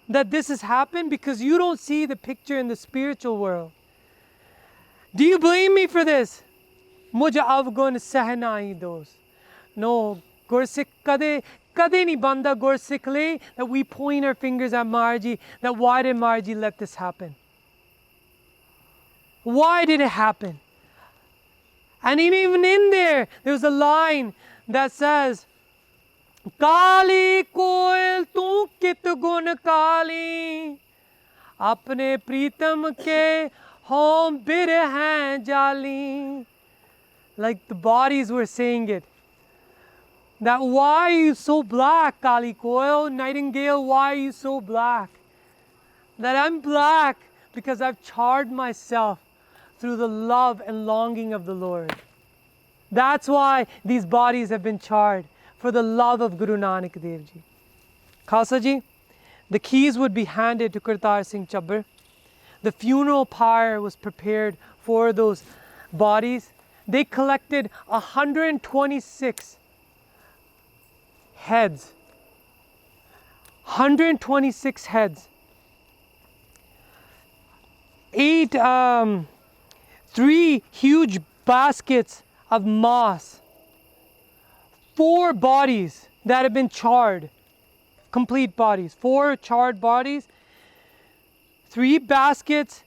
That this has happened because you don't see the picture in the spiritual world. Do you blame me for this? Mujhe avgun seh nahi dos. No, Gursikh kade nahi banda Gursikh le that we point our fingers at Maharaj, that why did Maharaj let this happen? Why did it happen? And even in there was a line that says, Kali koil tu kit gun kali, apne pritam ke hom bir hain jali. Like the bodies were saying it. That why are you so black, Kali koil, nightingale, why are you so black? That I'm black because I've charred myself through the love and longing of the Lord. That's why these bodies have been charred. for the love of Guru Nanak Dev Ji. Khalsa Ji, the keys would be handed to Kartar Singh Chabbar. The funeral pyre was prepared for those bodies. They collected 126 heads. 126 heads. 3 huge baskets of moss. 4 bodies that have been charred. Complete bodies. 4 charred bodies. 3 baskets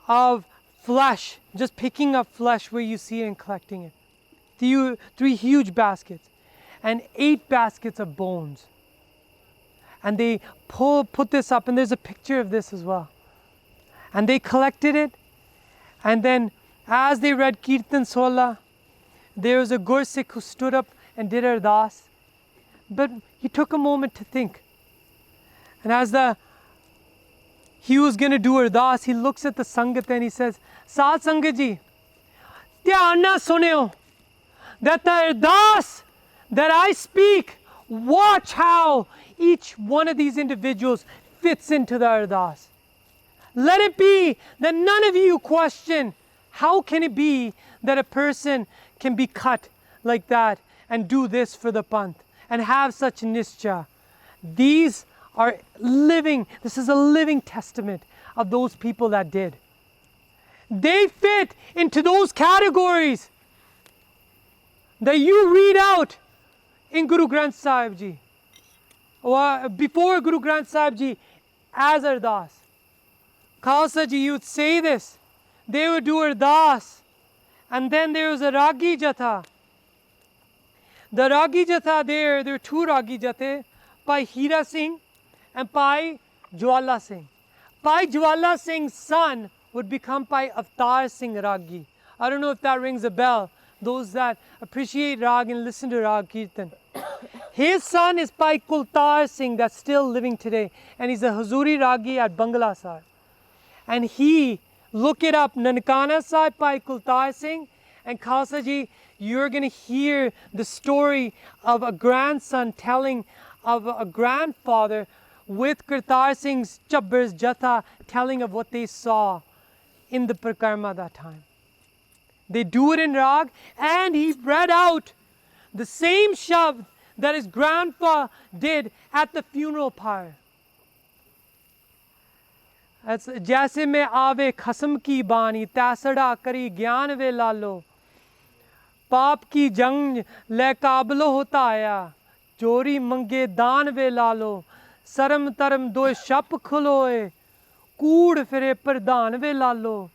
of flesh. Just picking up flesh where you see it and collecting it. 3 huge baskets. And 8 baskets of bones. And they put this up, and there's a picture of this as well. And they collected it, and then as they read Kirtan Sola, there was a Gursikh who stood up and did Ardas. But he took a moment to think. And as he was going to do Ardas, he looks at the Sangat and he says, Saad Sangat Ji, dhyan na sunyo, that the Ardas that I speak, watch how each one of these individuals fits into the Ardas. Let it be that none of you question, how can it be that a person can be cut like that and do this for the Panth and have such nischa? These are living, this is a living testament of those people that did. They fit into those categories that you read out in Guru Granth Sahib Ji, or before Guru Granth Sahib Ji as Ardas. Khalsa Ji, you would say this. They would do Ardas. And then there was a Ragi Jatha. The Ragi Jatha there were 2 Ragi Jathe, Bhai Hira Singh and Bhai Jwala Singh. Bhai Jwala Singh's son would become Bhai Avtar Singh Ragi. I don't know if that rings a bell. Those that appreciate Rag and listen to Rag Kirtan. His son is Bhai Kultar Singh, that's still living today. And he's a Hazuri Ragi at Bangla Sahib. And he, look it up, Nankana Sahib Bhai Kultar Singh. And Khalsa Ji, you're going to hear the story of a grandson telling of a grandfather with Kartar Singh's Chabbar's Jatha telling of what they saw in the Prakarma that time. They do it in Rag, and he read out the same shabd that his grandpa did at the funeral pyre. That's जैसे में आवे खसम की बानी तैसड़ा करी ज्ञान वे लालो पाप की जंग ले काबलो होता आया चोरी मंगे दान वे लालो सरम तरम दो शप खुलोए कूड़ फिरे प्रधान वे लालो.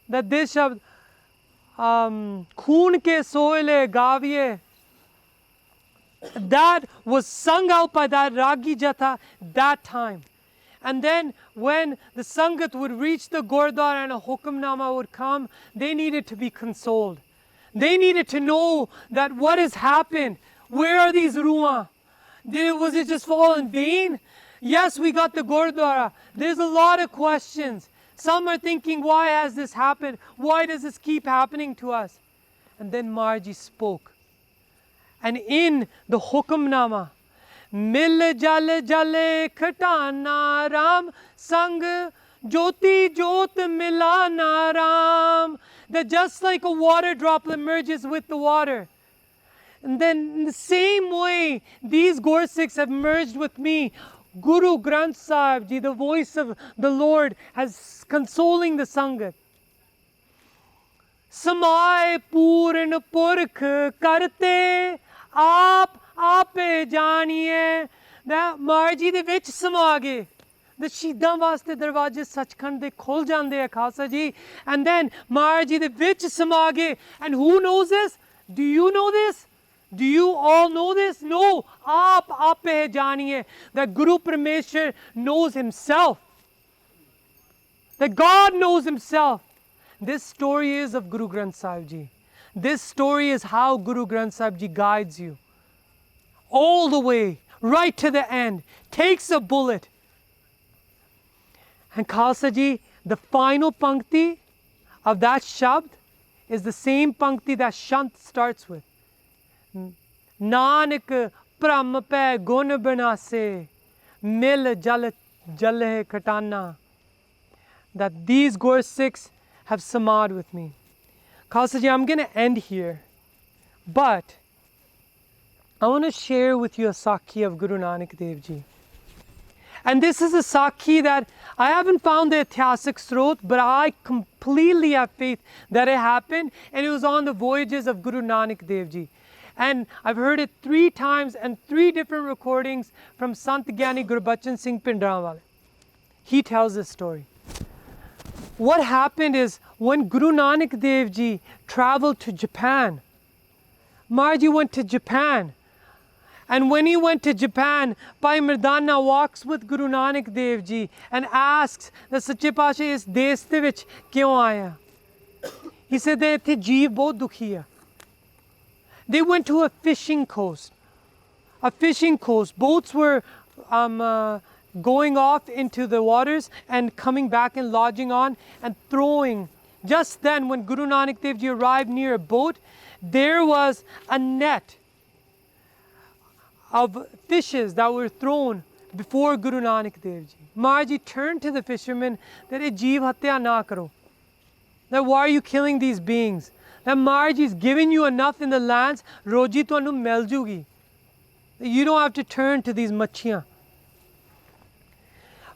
That this shabd खून के सोयले गाविए, that was sung out by that Ragi Jatha that time. And then when the Sangat would reach the Gurdwara and a Hukamnama would come, they needed to be consoled. They needed to know that what has happened. Where are these Ruah? Was it just all in vain? Yes, we got the Gurdwara. There's a lot of questions. Some are thinking, why has this happened? Why does this keep happening to us? And then Marji spoke. And in the Hukamnama, Mil jal jale khatana Ram Sang Jyoti Jyot milana Ram. That just like a water droplet merges with the water. And then in the same way, these Gursikhs have merged with me. Guru Granth Sahib Ji, the voice of the Lord, has consoling the Sangat. Samay Puran Purkh Karte Aap Aape Janiye. That Marji de vich sama gਏ. The Shidan vaste darwaje Sachkhand de khul jande hai Khalsa Ji. And then Marji de vich sama gਏ. And who knows this? Do you know this? Do you all know this? No. Aap aape janiye. That Guru Parameshwar knows himself. That God knows himself. This story is of Guru Granth Sahib Ji. This story is how Guru Granth Sahib Ji guides you. All the way, right to the end. Takes a bullet. And Khalsa Ji, the final pankti of that shabd is the same pankti that Shant starts with. Nanak भ्रम पै गुण बनासे मिल जल जल है Khatana. That these Gaur Sikhs have samad with me. Khalsa ji, I'm going to end here. But I want to share with you a Sakhi of Guru Nanak Dev Ji. And this is a Sakhi that I haven't found the Ityasik Srot, but I completely have faith that it happened, and it was on the voyages of Guru Nanak Dev Ji. And I've heard it 3 times and 3 different recordings from Sant Gyani Gurbachan Singh Pindranwale. He tells this story. What happened is when Guru Nanak Dev Ji traveled to Japan, Maharaj went to Japan. And when he went to Japan, Bhai Mardana walks with Guru Nanak Dev Ji and asks that Sache Paatshah is desh de vich kyon aaya? He said that ithe jeev bahut dukhi hai. They went to a fishing coast. A fishing coast. Boats were going off into the waters and coming back and lodging on and throwing. Just then, when Guru Nanak Dev Ji arrived near a boat, there was a net of fishes that were thrown before Guru Nanak Dev Ji. Maharaj Ji turned to the fishermen that jeev hatya na karo. That why are you killing these beings? That Maharaj Ji is giving you enough in the lands, roji tuanu mil jugi. You don't have to turn to these machiyan.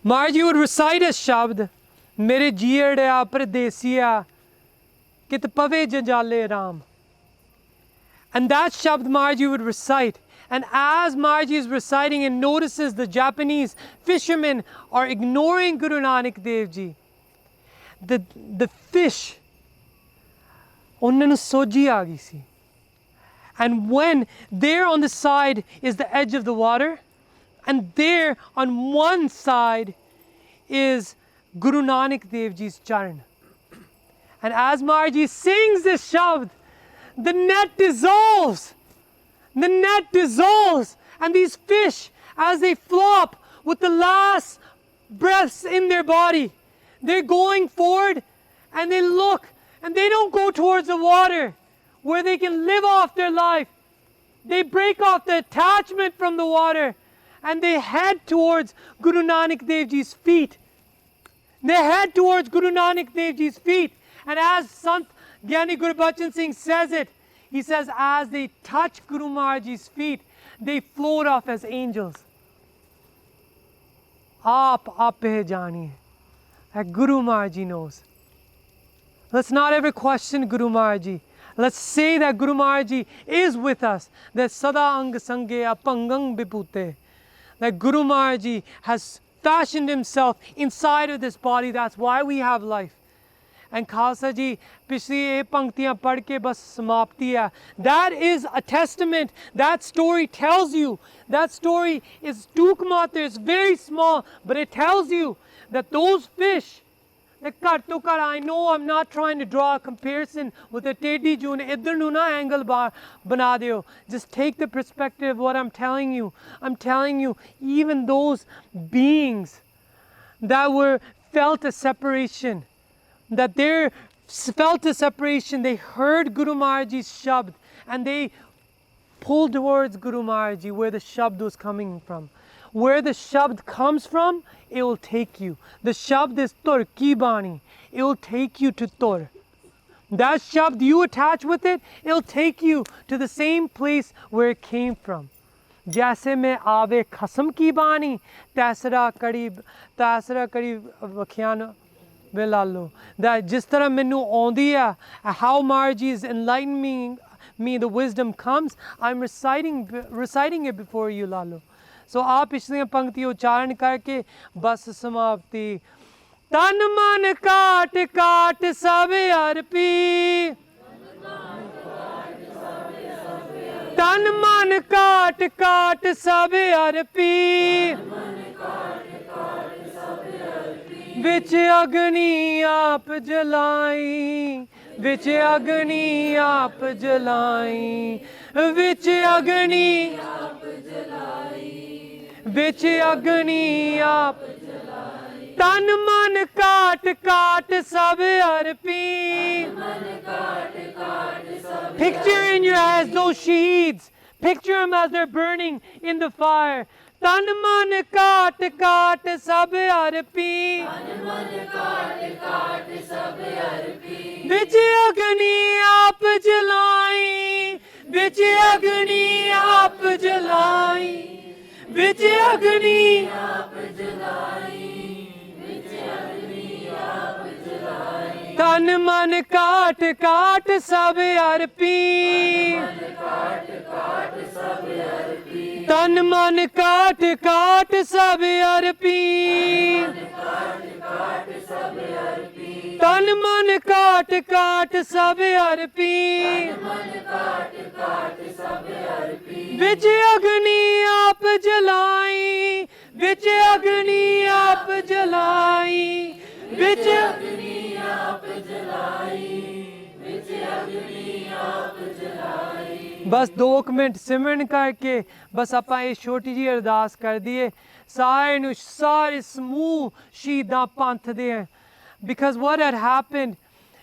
Maharaj Ji would recite a shabd, mere jeedya pradesiya kit pave janjale ram. And that shabd Maharaj Ji would recite. And as Maharaj Ji is reciting and notices the Japanese fishermen are ignoring Guru Nanak Dev Ji, the fish, ਉਹਨਾਂ ਨੂੰ ਸੋਝੀ ਆ ਗਈ ਸੀ. And when there on the side is the edge of the water, and there on one side is Guru Nanak Dev Ji's charan. And as Maharaj Ji sings this shabd, the net dissolves. The net dissolves, and these fish, as they flop with the last breaths in their body, they're going forward and they look, and they don't go towards the water where they can live off their life. They break off the attachment from the water and they head towards Guru Nanak Dev Ji's feet. They head towards Guru Nanak Dev Ji's feet. And as Sant Gyani Gurbachan Singh says it, he says, as they touch Guru Maharaj Ji's feet, they float off as angels. Aap ape janiye. That Guru Maharaj Ji knows. Let's not ever question Guru Maharaj Ji. Let's say that Guru Maharaj Ji is with us. That sada ang sange apangang bipute. That Guru Maharaj Ji has fashioned himself inside of this body. That's why we have life. And Khalsa Ji, पिछली ये पंक्तियां पढ़ के बस समाप्ति है. That is a testament. That story tells you. That story is Tukmata. It's very small, but it tells you that those fish, I know I'm not trying to draw a comparison with a teddy june. Idhar nu na angle bana deo. Just take the perspective of what I'm telling you. I'm telling you, even those beings that were felt a separation, that they felt a separation, they heard Guru Maharaj Ji's shabd and they pulled towards Guru Maharaj Ji where the shabd was coming from. Where the shabd comes from, it will take you. The shabd is Tur Ki Bani. It will take you to Tur. That shabd you attach with it, it will take you to the same place where it came from. जैसे में आवे खसम की बानी तैसरा करीब वख्यान Velalo. That just that how Maharaj Ji is enlightening me, the wisdom comes, I'm reciting it before you, Lalo. So आप पिछली पंक्ति उच्चारण करके बस समाप्ति. तन मन काट काट सब अर्पी. तन मन काट काट सब अर्पी. विच अग्नि आप जलाई. विच अग्नि आप जलाई. विच अग्नि विच अग्नि आप. तन मन काट काट सब Arpi. Picture in your eyes those shaheeds. Picture them as they're burning in the fire. Tan man kaat kaat sab arpi. Vich agni aap jalai. Vich agni aap jalai. Vich agni aap jalai. Tan man kaat kaat sab arpi. Tan man kaat kaat sab arpi. Tan man kaat kaat sab arpi. Vich agni aap jalai. Vich agni aap jalai. Vich agni aap jalai. बस 2 minute सिमरन करके बस ਆਪਾਂ ਇਹ ਛੋਟੀ ਜੀ ਅਰਦਾਸ ਕਰ ਦਈਏ ਸਾਰੇ ਸਮੂਹ ਸ਼ਹੀਦਾਂ ਪੰਥ ਦੇ because what had happened,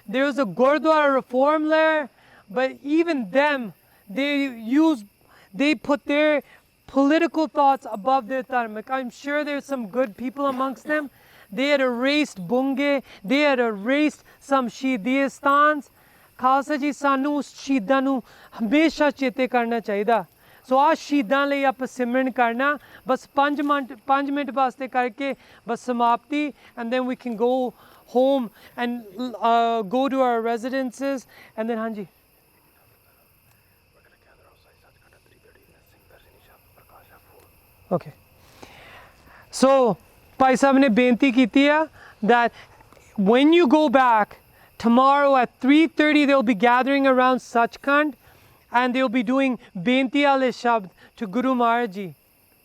there was a Gurdwara reform there, but even them, they put their political thoughts above their dharmic. I'm sure there's some good people amongst them. They had erased Bunge, they had erased some Shahidistans. Khalsa ਜੀ ਸਾਨੂੰ ਉਸ ਸ਼ਹੀਦਾਂ ਨੂੰ ਹਮੇਸ਼ਾ ਚੇਤੇ ਕਰਨਾ ਚਾਹੀਦਾ ਸੋ ਆ ਸ਼ਹੀਦਾਂ ਲਈ ਆਪਾਂ ਸਿਮਰਨ ਕਰਨਾ ਬਸ 5 ਮਿੰਟ ਵਾਸਤੇ ਕਰਕੇ ਬਸ ਸਮਾਪਤੀ and then we can go home and go to our residences and then ਹਾਂਜੀ ਓਕੇ ਸੋ ਭਾਈ ਸਾਹਿਬ ਨੇ ਬੇਨਤੀ ਕੀਤੀ ਆ that when you go back tomorrow at 3:30 they'll be gathering around Sachkhand and they'll be doing benti wale shabd to Guru Maharaj Ji.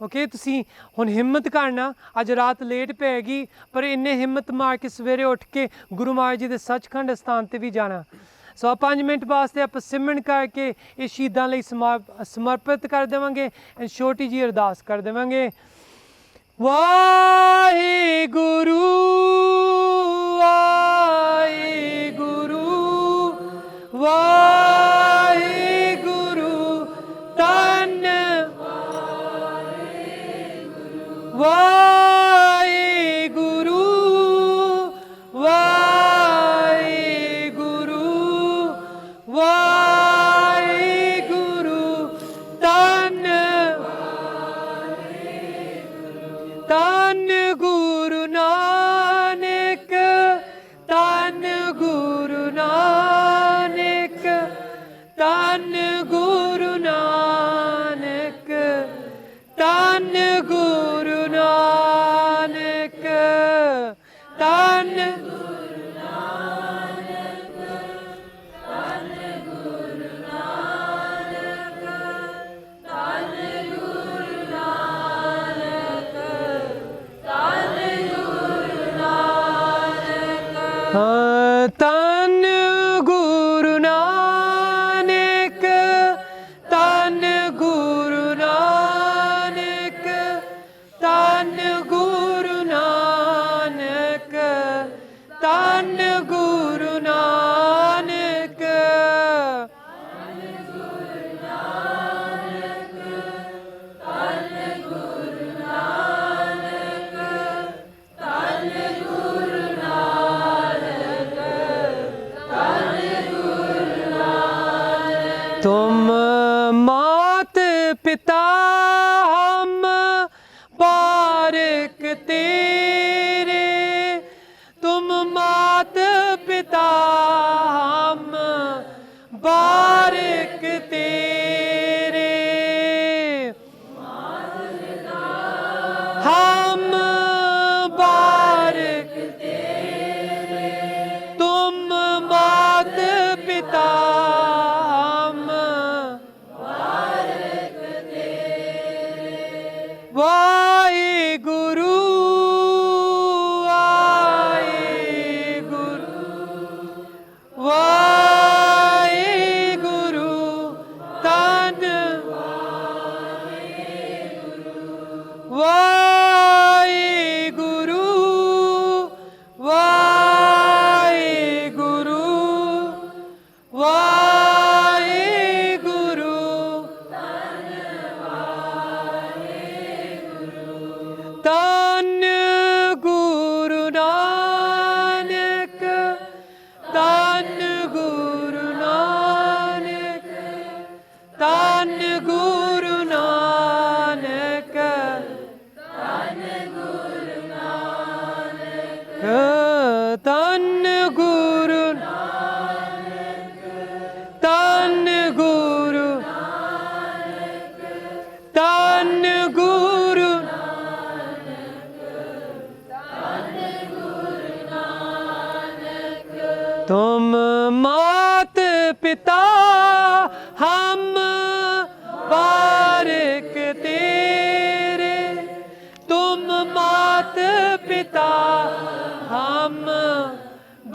Okay, ਤੁਸੀਂ ਹੁਣ ਹਿੰਮਤ ਕਰਨਾ ਅੱਜ ਰਾਤ ਲੇਟ ਪੈਗੀ ਪਰ ਇੰਨੇ ਹਿੰਮਤ ਮਾਰ ਕੇ ਸਵੇਰੇ ਉੱਠ ਕੇ ਗੁਰੂ ਮਹਾਰਾਜ ਜੀ ਦੇ ਸੱਚਖੰਡ ਸਥਾਨ ਤੇ ਵੀ ਜਾਣਾ ਸੋ 5 ਮਿੰਟ ਵਾਸਤੇ ਆਪਾਂ ਸਿਮਰਨ ਕਰਕੇ ਇਹ ਸ਼ਹੀਦਾਂ ਲਈ ਸਮਰਪਿਤ ਕਰ ਦੇਵਾਂਗੇ ਐਂਡ ਛੋਟੀ ਜੀ ਅਰਦਾਸ ਕਰ ਦੇਵਾਂਗੇ ਵਾਹਿਗੁਰੂ ਵਾਹਿਗੁਰੂ ਧੰਨ ਵਾਹਿਗੁਰੂ ਵਾਹਿਗੁਰੂ ਵਾਹਿਗੁਰੂ ਧੰਨ ਧੰਨ ਗੁਰੂ ਨਾਨਕ ਧੰਨ ਗੁਰੂ ਨਾਨਕ ਧੰਨ ਗੁਰੂ ਨਾਨਕ ਧੰਨ ਗੁਰੂ ਨਾਨਕ ਧੰਨ ਗੁਰੂ ਨਾਨਕ ਧੰਨ ਗੁਰੂ ਨਾਨਕ ਧੰਨ ਗੁਰੂ ਨਾਨਕ ਧੰਨ ਗੁਰੂ ਨਾਨਕ ਧੰਨ ਗੁਰੂ ਨਾਨਕ ਧੰਨ ਗੁਰੂ ਨਾਨਕ ਧੰਨ ਗੁਰੂ ਨਾਨਕ ਧੰਨ ਗੁਰੂ ਨਾਨਕ तुम मात पिता हम बारिक तेरे तुम मात पिता हम बारिक तेरे हम बारिक तेरे तुम मात पिता हम बारिक तेरे पिता हम बारिक तेरे, तुम मात पिता हम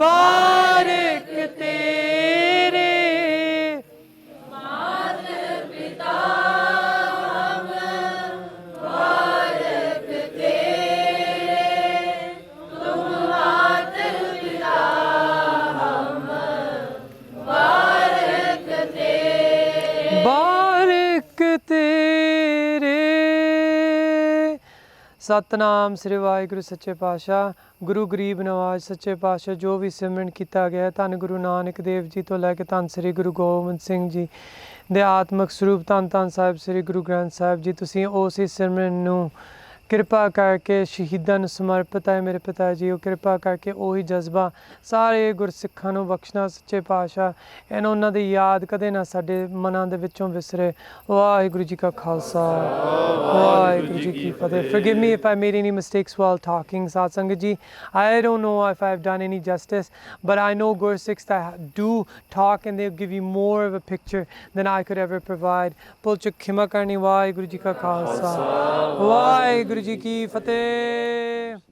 बारिक तेरे। बारिक तेरे। सतनाम श्री वाहिगुरु सच्चे पातशाह। गुरु गरीब नवाज सच्चे पातशाह जो भी सिमरन किया गया धन गुरु नानक देव जी तो लैके धन श्री गुरु गोबिंद सिंह जी ਦੇ ਆਤਮਿਕ ਸਰੂਪ ਧੰਨ ਧੰਨ ਸਾਹਿਬ ਸ੍ਰੀ ਗੁਰੂ ਗ੍ਰੰਥ ਸਾਹਿਬ ਜੀ, ਤੁਸੀਂ ਉਸ ਹੀ ਸਿਮਰਨ ਨੂੰ ਕਿਰਪਾ ਕਰਕੇ ਸ਼ਹੀਦਾਂ ਨੂੰ ਸਮਰਪਿਤ ਹੈ ਮੇਰੇ ਪਿਤਾ ਜੀ। ਉਹ ਕਿਰਪਾ ਕਰਕੇ ਉਹੀ ਜਜ਼ਬਾ ਸਾਰੇ ਗੁਰਸਿੱਖਾਂ ਨੂੰ ਬਖਸ਼ਣਾ ਸੱਚੇ ਪਾਤਸ਼ਾਹ। ਇਹਨਾਂ ਉਹਨਾਂ ਦੀ ਯਾਦ ਕਦੇ ਨਾ ਸਾਡੇ ਮਨਾਂ ਦੇ ਵਿੱਚੋਂ ਵਿਸਰੇ। ਵਾਹਿਗੁਰੂ ਜੀ ਕਾ ਖਾਲਸਾ ਵਾਹਿਗੁਰੂ ਜੀ ਕੀ ਫਤਿਹ। Forgive me if I made any mistakes while talking, Sat Sangat ji. I don't know if I've done any justice, but I know Gursikhs that do talk and they'll give you more of a picture than I could ever provide. Pulchuk khima karni, Vaheguru ji ka khalsa, Vaheguru जी की फतेह।